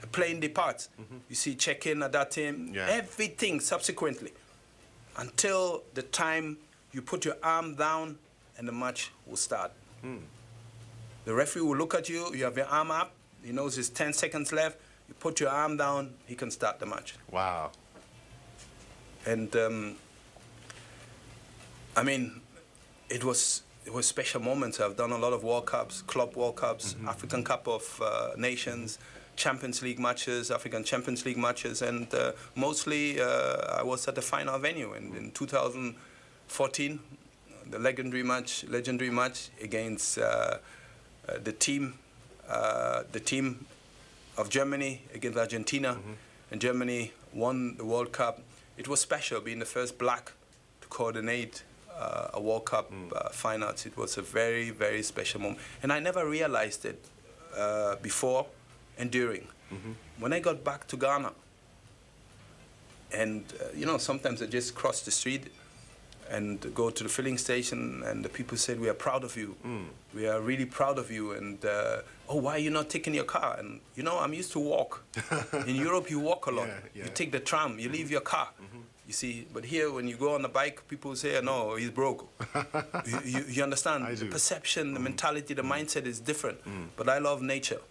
[SPEAKER 3] a plane departs. You see, check in at that time.
[SPEAKER 2] Yeah.
[SPEAKER 3] Everything subsequently, until the time you put your arm down, and the match will start. The referee will look at you. You have your arm up. He knows there's 10 seconds left. You put your arm down. He can start the match.
[SPEAKER 2] Wow.
[SPEAKER 3] And I mean, it was special moments. I've done a lot of World Cups, Club World Cups, African Cup of Nations, Champions League matches, African Champions League matches, and mostly I was at the final venue in 2014, the legendary match against the team of Germany against Argentina, and Germany won the World Cup. It was special being the first black to coordinate a World Cup finals. It was a very, very special moment. And I never realized it before and during. When I got back to Ghana, and you know, sometimes I just cross the street and go to the filling station, and the people said, "We are proud of you. We are really proud of you." And oh, why are you not taking your car? And you know, I'm used to walk. In Europe, you walk a lot. You take the tram. You leave your car. You see, but here, when you go on a bike, people say, "No, he's broke." you understand? The perception, the mentality, the mindset is different. But I love nature,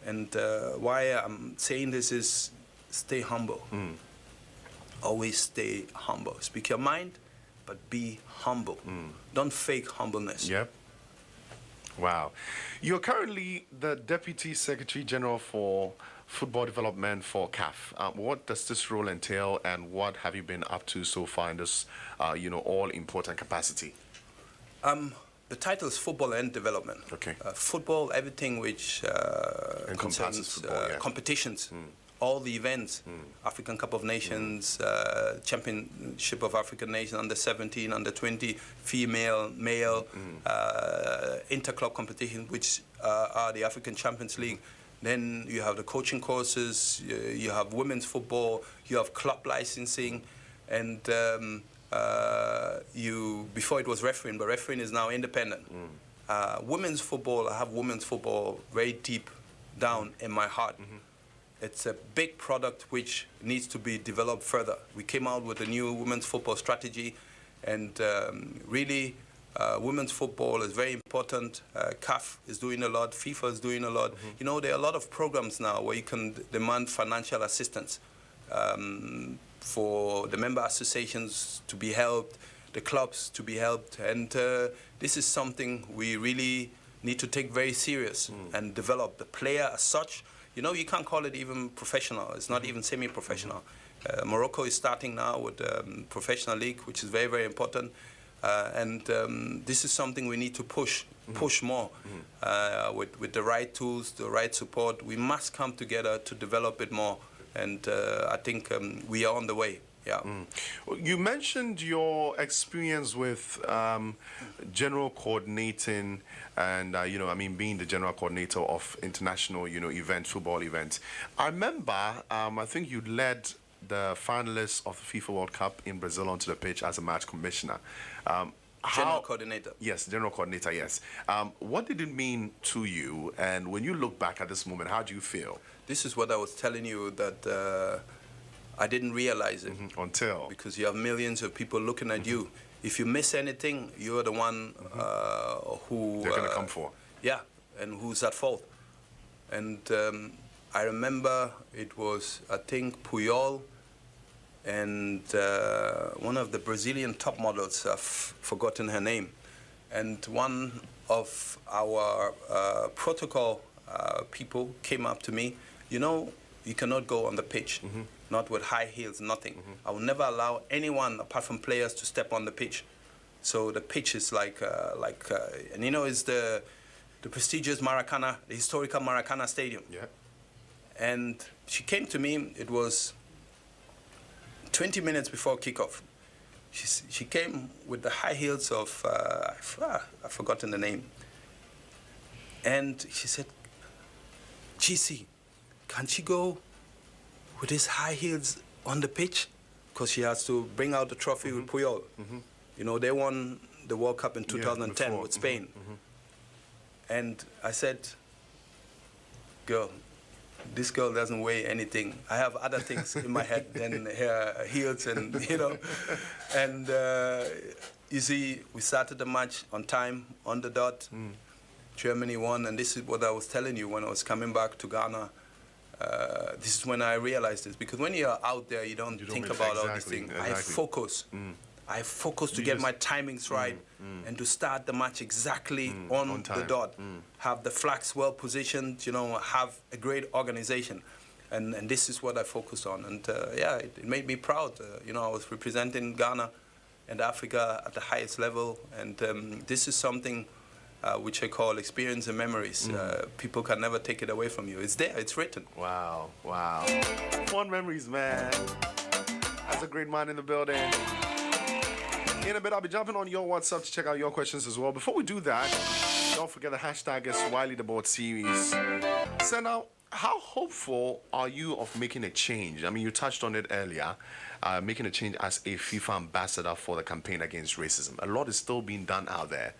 [SPEAKER 3] and why I'm saying this is, stay humble. Always stay humble. Speak your mind, but be humble. Don't fake humbleness.
[SPEAKER 2] Yep. Wow. You're currently the Deputy Secretary General for Football Development for CAF. What does this role entail, and what have you been up to so far in this, all-important capacity?
[SPEAKER 3] The title is Football and Development.
[SPEAKER 2] Okay.
[SPEAKER 3] Football, everything which concerns
[SPEAKER 2] football,
[SPEAKER 3] competitions, all the events, African Cup of Nations, Championship of African Nations, under 17, under 20, female, male, interclub competition, which are the African Champions League. Then you have the coaching courses, you have women's football, you have club licensing, and before it was refereeing, but refereeing is now independent. Women's football, I have women's football very deep down in my heart. It's a big product which needs to be developed further. We came out with a new women's football strategy, and really, women's football is very important. CAF is doing a lot. FIFA is doing a lot. You know, there are a lot of programs now where you can demand financial assistance for the member associations to be helped, the clubs to be helped. And this is something we really need to take very serious and develop. The player as such, you know, you can't call it even professional. It's not even semi-professional. Morocco is starting now with professional league, which is very, very important. And this is something we need to push more with the right tools, the right support. We must come together to develop it more, and I think we are on the way. Yeah.
[SPEAKER 2] You mentioned your experience with general coordinating and, being the general coordinator of international, football events. I remember, I think you led the finalists of the FIFA World Cup in Brazil onto the pitch as a match commissioner.
[SPEAKER 3] General coordinator.
[SPEAKER 2] Yes, general coordinator, yes. What did it mean to you? And when you look back at this moment, how do you feel?
[SPEAKER 3] This is what I was telling you, that I didn't realize it.
[SPEAKER 2] Until.
[SPEAKER 3] Because you have millions of people looking at you. If you miss anything, you're the one who...
[SPEAKER 2] They're going to come for.
[SPEAKER 3] Yeah, and who's at fault. And I remember it was, I think, Puyol and one of the Brazilian top models, I've forgotten her name, and one of our protocol people came up to me. You know, you cannot go on the pitch, not with high heels, nothing. I will never allow anyone apart from players to step on the pitch. So the pitch is and you know, it's the prestigious Maracana, the historical Maracana Stadium.
[SPEAKER 2] Yeah.
[SPEAKER 3] And she came to me, it was 20 minutes before kickoff, she came with the high heels of, I've forgotten the name. And she said, GC, can she go with these high heels on the pitch? Because she has to bring out the trophy with Puyol. You know, they won the World Cup in 2010 with Spain. And I said, girl, this girl doesn't weigh anything. I have other things in my head than her heels and, you know. And you see, we started the match on time, on the dot. Germany won, and this is what I was telling you when I was coming back to Ghana. This is when I realized this, because when you're out there, you don't think about all these things. I focus. I focus to get my timings right and to start the match exactly on the dot. Have the flags well positioned, you know, have a great organization. And this is what I focused on. And yeah, it made me proud. You know, I was representing Ghana and Africa at the highest level. And this is something which I call experience and memories. People can never take it away from you. It's there, it's written.
[SPEAKER 2] Wow, wow. Fun memories, man. That's a great man in the building. In a bit, I'll be jumping on your WhatsApp to check out your questions as well. Before we do that, don't forget the hashtag is Wiley the Board series. So now, how hopeful are you of making a change? I mean, you touched on it earlier, making a change as a FIFA ambassador for the campaign against racism. A lot is still being done out there.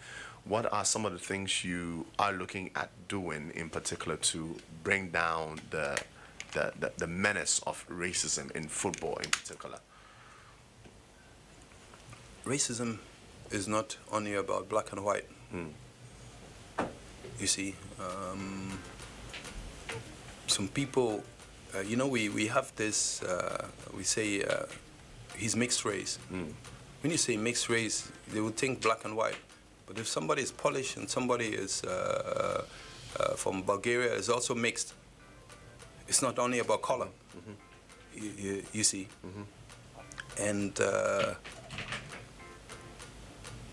[SPEAKER 2] What are some of the things you are looking at doing in particular to bring down the menace of racism in football in particular?
[SPEAKER 3] Racism is not only about black and white. You see, some people, you know, we have this, we say he's mixed race. When you say mixed race, they would think black and white. But if somebody is Polish and somebody is from Bulgaria, is also mixed. It's not only about color, you see. And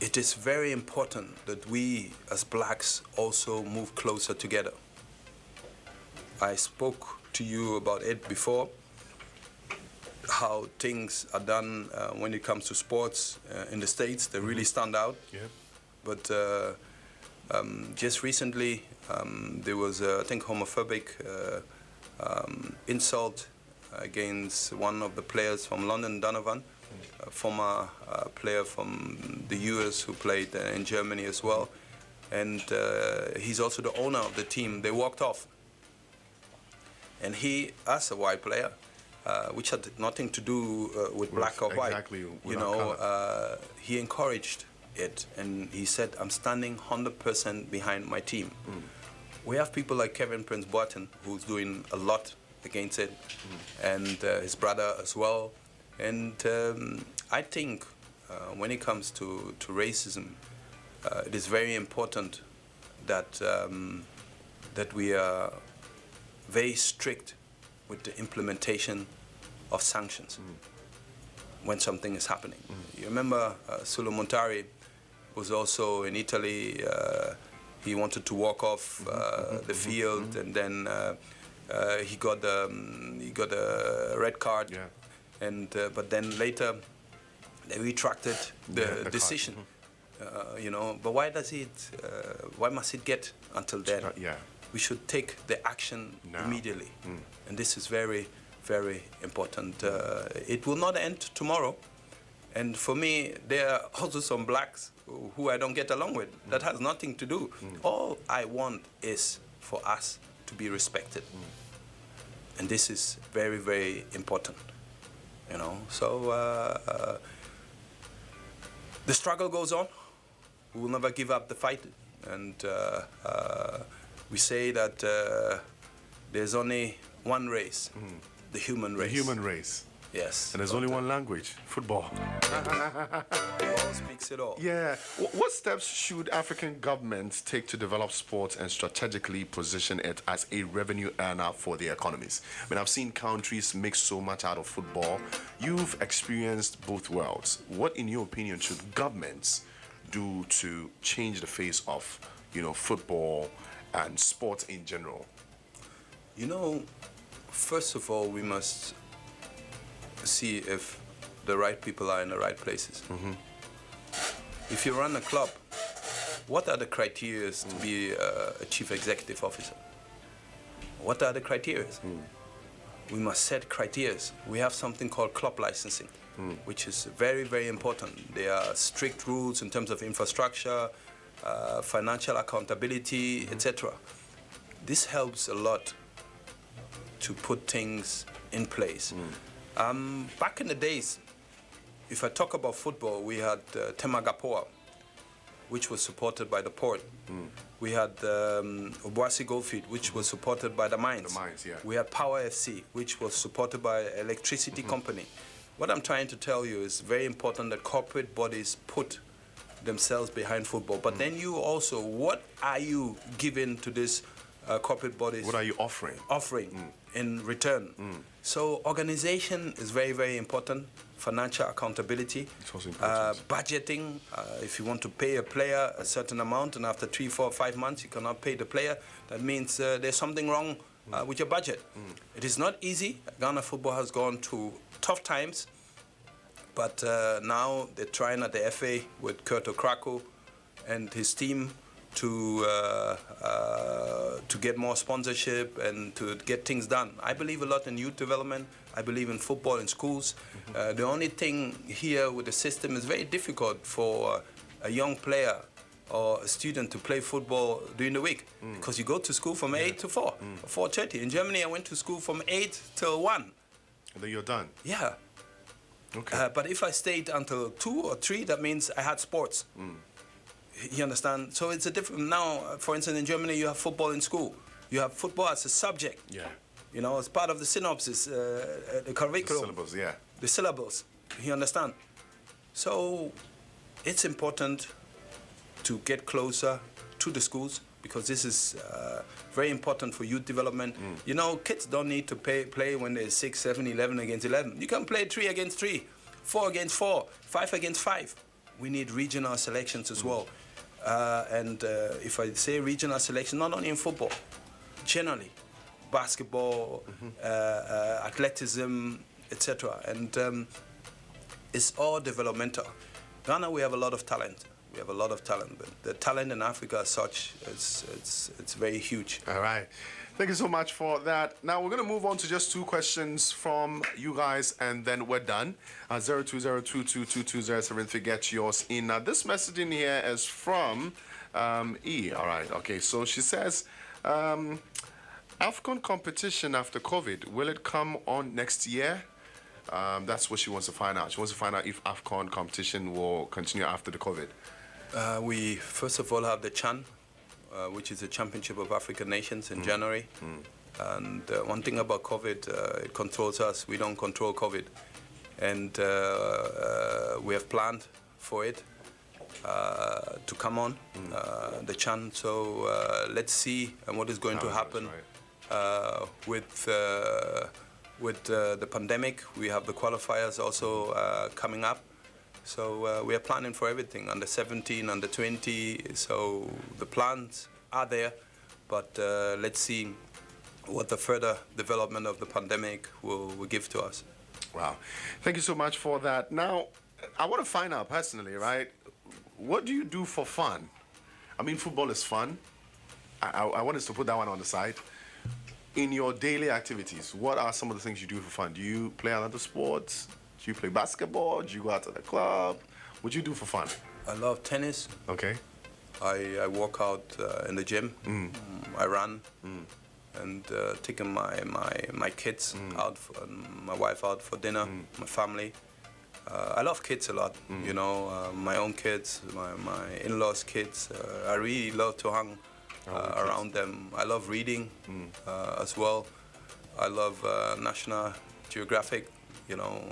[SPEAKER 3] it is very important that we as blacks also move closer together. I spoke to you about it before, how things are done when it comes to sports in the States. They really stand out. But just recently, there was, I think, homophobic insult against one of the players from London, Donovan, a former player from the US who played in Germany as well. And he's also the owner of the team. They walked off. And he, as a white player, which had nothing to do with black or white, you know, he encouraged it, and he said, I'm standing 100% behind my team. We have people like Kevin Prince Boateng, who's doing a lot against it, and his brother as well. And I think when it comes to racism, it is very important that that we are very strict with the implementation of sanctions when something is happening. You remember Sulu Montari was also in Italy. He wanted to walk off the field, and then he got a red card. And but then later they retracted the decision. You know, but why does it? Why must it get until then? We should take the action immediately, and this is very, very important. It will not end tomorrow, and for me, there are also some blacks who I don't get along with. That has nothing to do. All I want is for us to be respected, and this is very, very important. You know, so the struggle goes on. We will never give up the fight, and we say that there's only one race, the human race.
[SPEAKER 2] The human race.
[SPEAKER 3] Yes.
[SPEAKER 2] And there's only one language, football.
[SPEAKER 3] Football speaks it all.
[SPEAKER 2] Yeah. What steps should African governments take to develop sports and strategically position it as a revenue earner for their economies? I mean, I've seen countries make so much out of football. You've experienced both worlds. What, in your opinion, should governments do to change the face of, you know, football and sports in general?
[SPEAKER 3] You know, first of all, we must see if the right people are in the right places. If you run a club, what are the criteria to be a chief executive officer? What are the criteria? We must set criteria. We have something called club licensing, which is very, very important. There are strict rules in terms of infrastructure, financial accountability, etc. This helps a lot to put things in place. Back in the days, if I talk about football, we had Temagapoa, which was supported by the Port. We had Obuasi Goldfield, which was supported by the Mines.
[SPEAKER 2] The Mines, yeah.
[SPEAKER 3] We had Power FC, which was supported by electricity company. What I'm trying to tell you is very important that corporate bodies put themselves behind football. But then you also, what are you giving to this corporate bodies?
[SPEAKER 2] What are you offering?
[SPEAKER 3] In return. So organization is very, very important. Financial accountability,
[SPEAKER 2] It's also important.
[SPEAKER 3] budgeting. If you want to pay a player a certain amount and after 3, 4, 5 months you cannot pay the player, that means there's something wrong with your budget. It is not easy. Ghana football has gone through tough times, but now they're trying at the FA with Kurt Okrako and his team to get more sponsorship and to get things done. I believe a lot in youth development. I believe in football in schools. The only thing here with the system is very difficult for a young player or a student to play football during the week because you go to school from 8 to 4, 4:30. In Germany, I went to school from 8 till 1.
[SPEAKER 2] And then you're done.
[SPEAKER 3] Yeah.
[SPEAKER 2] Okay.
[SPEAKER 3] But if I stayed until 2 or 3, that means I had sports. You understand? So it's a different. Now, for instance, in Germany, you have football in school. You have football as a subject.
[SPEAKER 2] Yeah.
[SPEAKER 3] You know, it's part of the synopsis, the curriculum.
[SPEAKER 2] The syllabus, yeah.
[SPEAKER 3] The syllables. You understand? So it's important to get closer to the schools because this is very important for youth development. You know, kids don't need to play when they're 6, 7, 11 against 11. You can play 3 against 3, 4 against 4, 5 against 5. We need regional selections as well. And if I say regional selection, not only in football, generally, basketball, athleticism, etc. And it's all developmental. Ghana, we have a lot of talent. We have a lot of talent, but the talent in Africa as such, it's very huge.
[SPEAKER 2] All right. Thank you so much for that. Now we're going to move on to just 2 questions from you guys, and then we're done. 0202222073. Get yours in. Now this message in here is from E. All right. Okay. So she says, AFCON competition after COVID, will it come on next year? That's what she wants to find out. She wants to find out if AFCON competition will continue after the COVID.
[SPEAKER 3] We first of all have the CHAN, which is the Championship of African Nations in January. And one thing about COVID, it controls us. We don't control COVID. And we have planned for it to come on, the CHAN. So let's see what is going to happen with the pandemic. We have the qualifiers also coming up. So we are planning for everything, under 17, under 20. So the plans are there, but let's see what the further development of the pandemic will give to us.
[SPEAKER 2] Wow. Thank you so much for that. Now, I want to find out personally, right, what do you do for fun? I mean, football is fun. I want us to put that one on the side. In your daily activities, what are some of the things you do for fun? Do you play another sports? Do you play basketball? Do you go out to the club? What do you do for fun?
[SPEAKER 3] I love tennis.
[SPEAKER 2] Okay.
[SPEAKER 3] I work out in the gym. I run. And taking my kids out, my wife out for dinner, my family. I love kids a lot, you know, my own kids, my in-laws' kids. I really love to hang around them. I love reading as well. I love National Geographic, you know.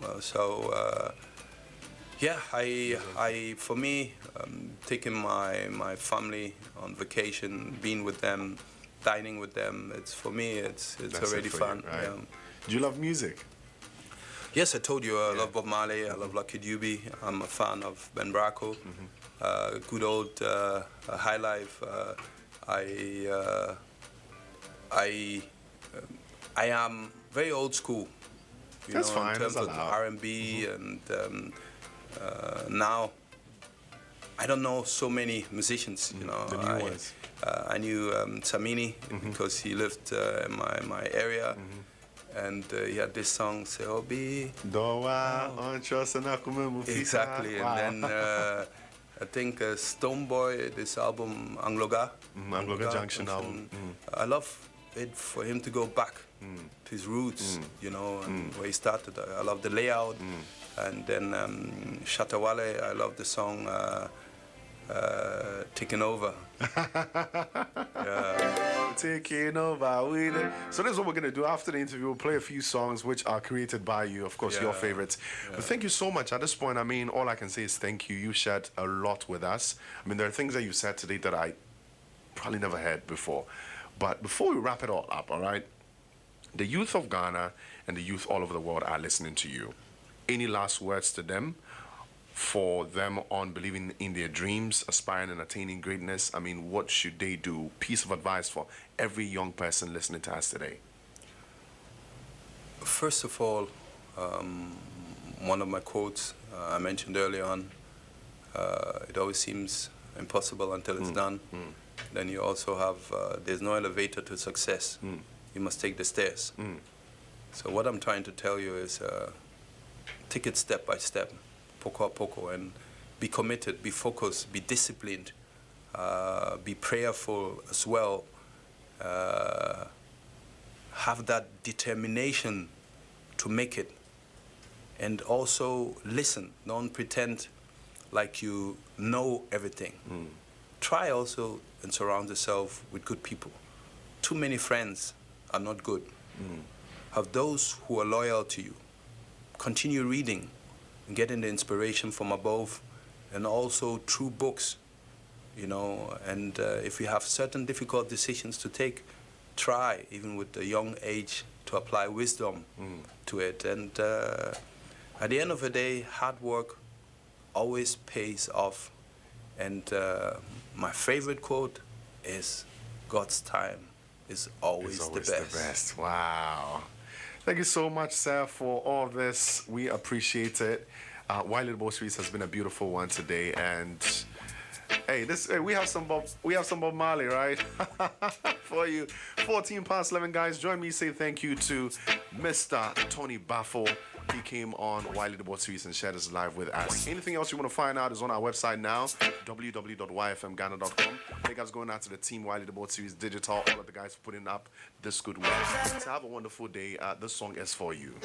[SPEAKER 3] Yeah, for me, taking my family on vacation, being with them, dining with them, it's already fun.
[SPEAKER 2] You, right?
[SPEAKER 3] Yeah.
[SPEAKER 2] Do you love music?
[SPEAKER 3] Yes, I told you I love Bob Marley, I love Lucky Dube, I'm a fan of Ben Bracco, good old High Life. I am very old school.
[SPEAKER 2] That's fine.
[SPEAKER 3] In terms
[SPEAKER 2] That's
[SPEAKER 3] of
[SPEAKER 2] allowed.
[SPEAKER 3] R&B, and now I don't know so many musicians. You know,
[SPEAKER 2] The new ones.
[SPEAKER 3] I knew Tamini because he lived in my area, and he had this song, "Seobi." Exactly,
[SPEAKER 2] Wow.
[SPEAKER 3] and then I think Stoneboy, this album Angloga,
[SPEAKER 2] Angloga Junction album.
[SPEAKER 3] I love it for him to go back to his roots, you know, and where he started. I love the layout, and then Shatawale, I love the song Taking Over.
[SPEAKER 2] Taking over. So this is what we're going to do. After the interview, we'll play a few songs which are created by you, of course, your favorites. But thank you so much. At this point, I mean, all I can say is thank you. You shared a lot with us. I mean, there are things that you said today that I probably never heard before. But before we wrap it all up, all right, the youth of Ghana and the youth all over the world are listening to you. Any last words to them? For them on believing in their dreams, aspiring and attaining greatness? I mean, what should they do? Piece of advice for every young person listening to us today.
[SPEAKER 3] First of all, one of my quotes I mentioned earlier on, it always seems impossible until it's done. Then you also have, there's no elevator to success. You must take the stairs. So what I'm trying to tell you is take it step by step, poco a poco, and be committed, be focused, be disciplined, be prayerful as well. Have that determination to make it. And also listen, don't pretend like you know everything. Try also and surround yourself with good people. Too many friends are not good. Have those who are loyal to you. Continue reading, getting the inspiration from above, and also through books, you know. And if you have certain difficult decisions to take, try, even with a young age, to apply wisdom to it. And at the end of the day, hard work always pays off. And my favorite quote is, God's time is always the best.
[SPEAKER 2] Wow. Thank you so much, sir, for all this. We appreciate it. Wild Boat Streets has been a beautiful one today, and hey, we have some Bob Marley, right? For you. 11 guys. Join me, say thank you to Mr. Tony Baffoe. He came on Wiley the Boat Series and shared his live with us. Anything else you want to find out is on our website now, www.yfmghana.com. Thank you guys going out to the team Wiley the Boat Series Digital, all of the guys for putting up this good work. So have a wonderful day. This song is for you.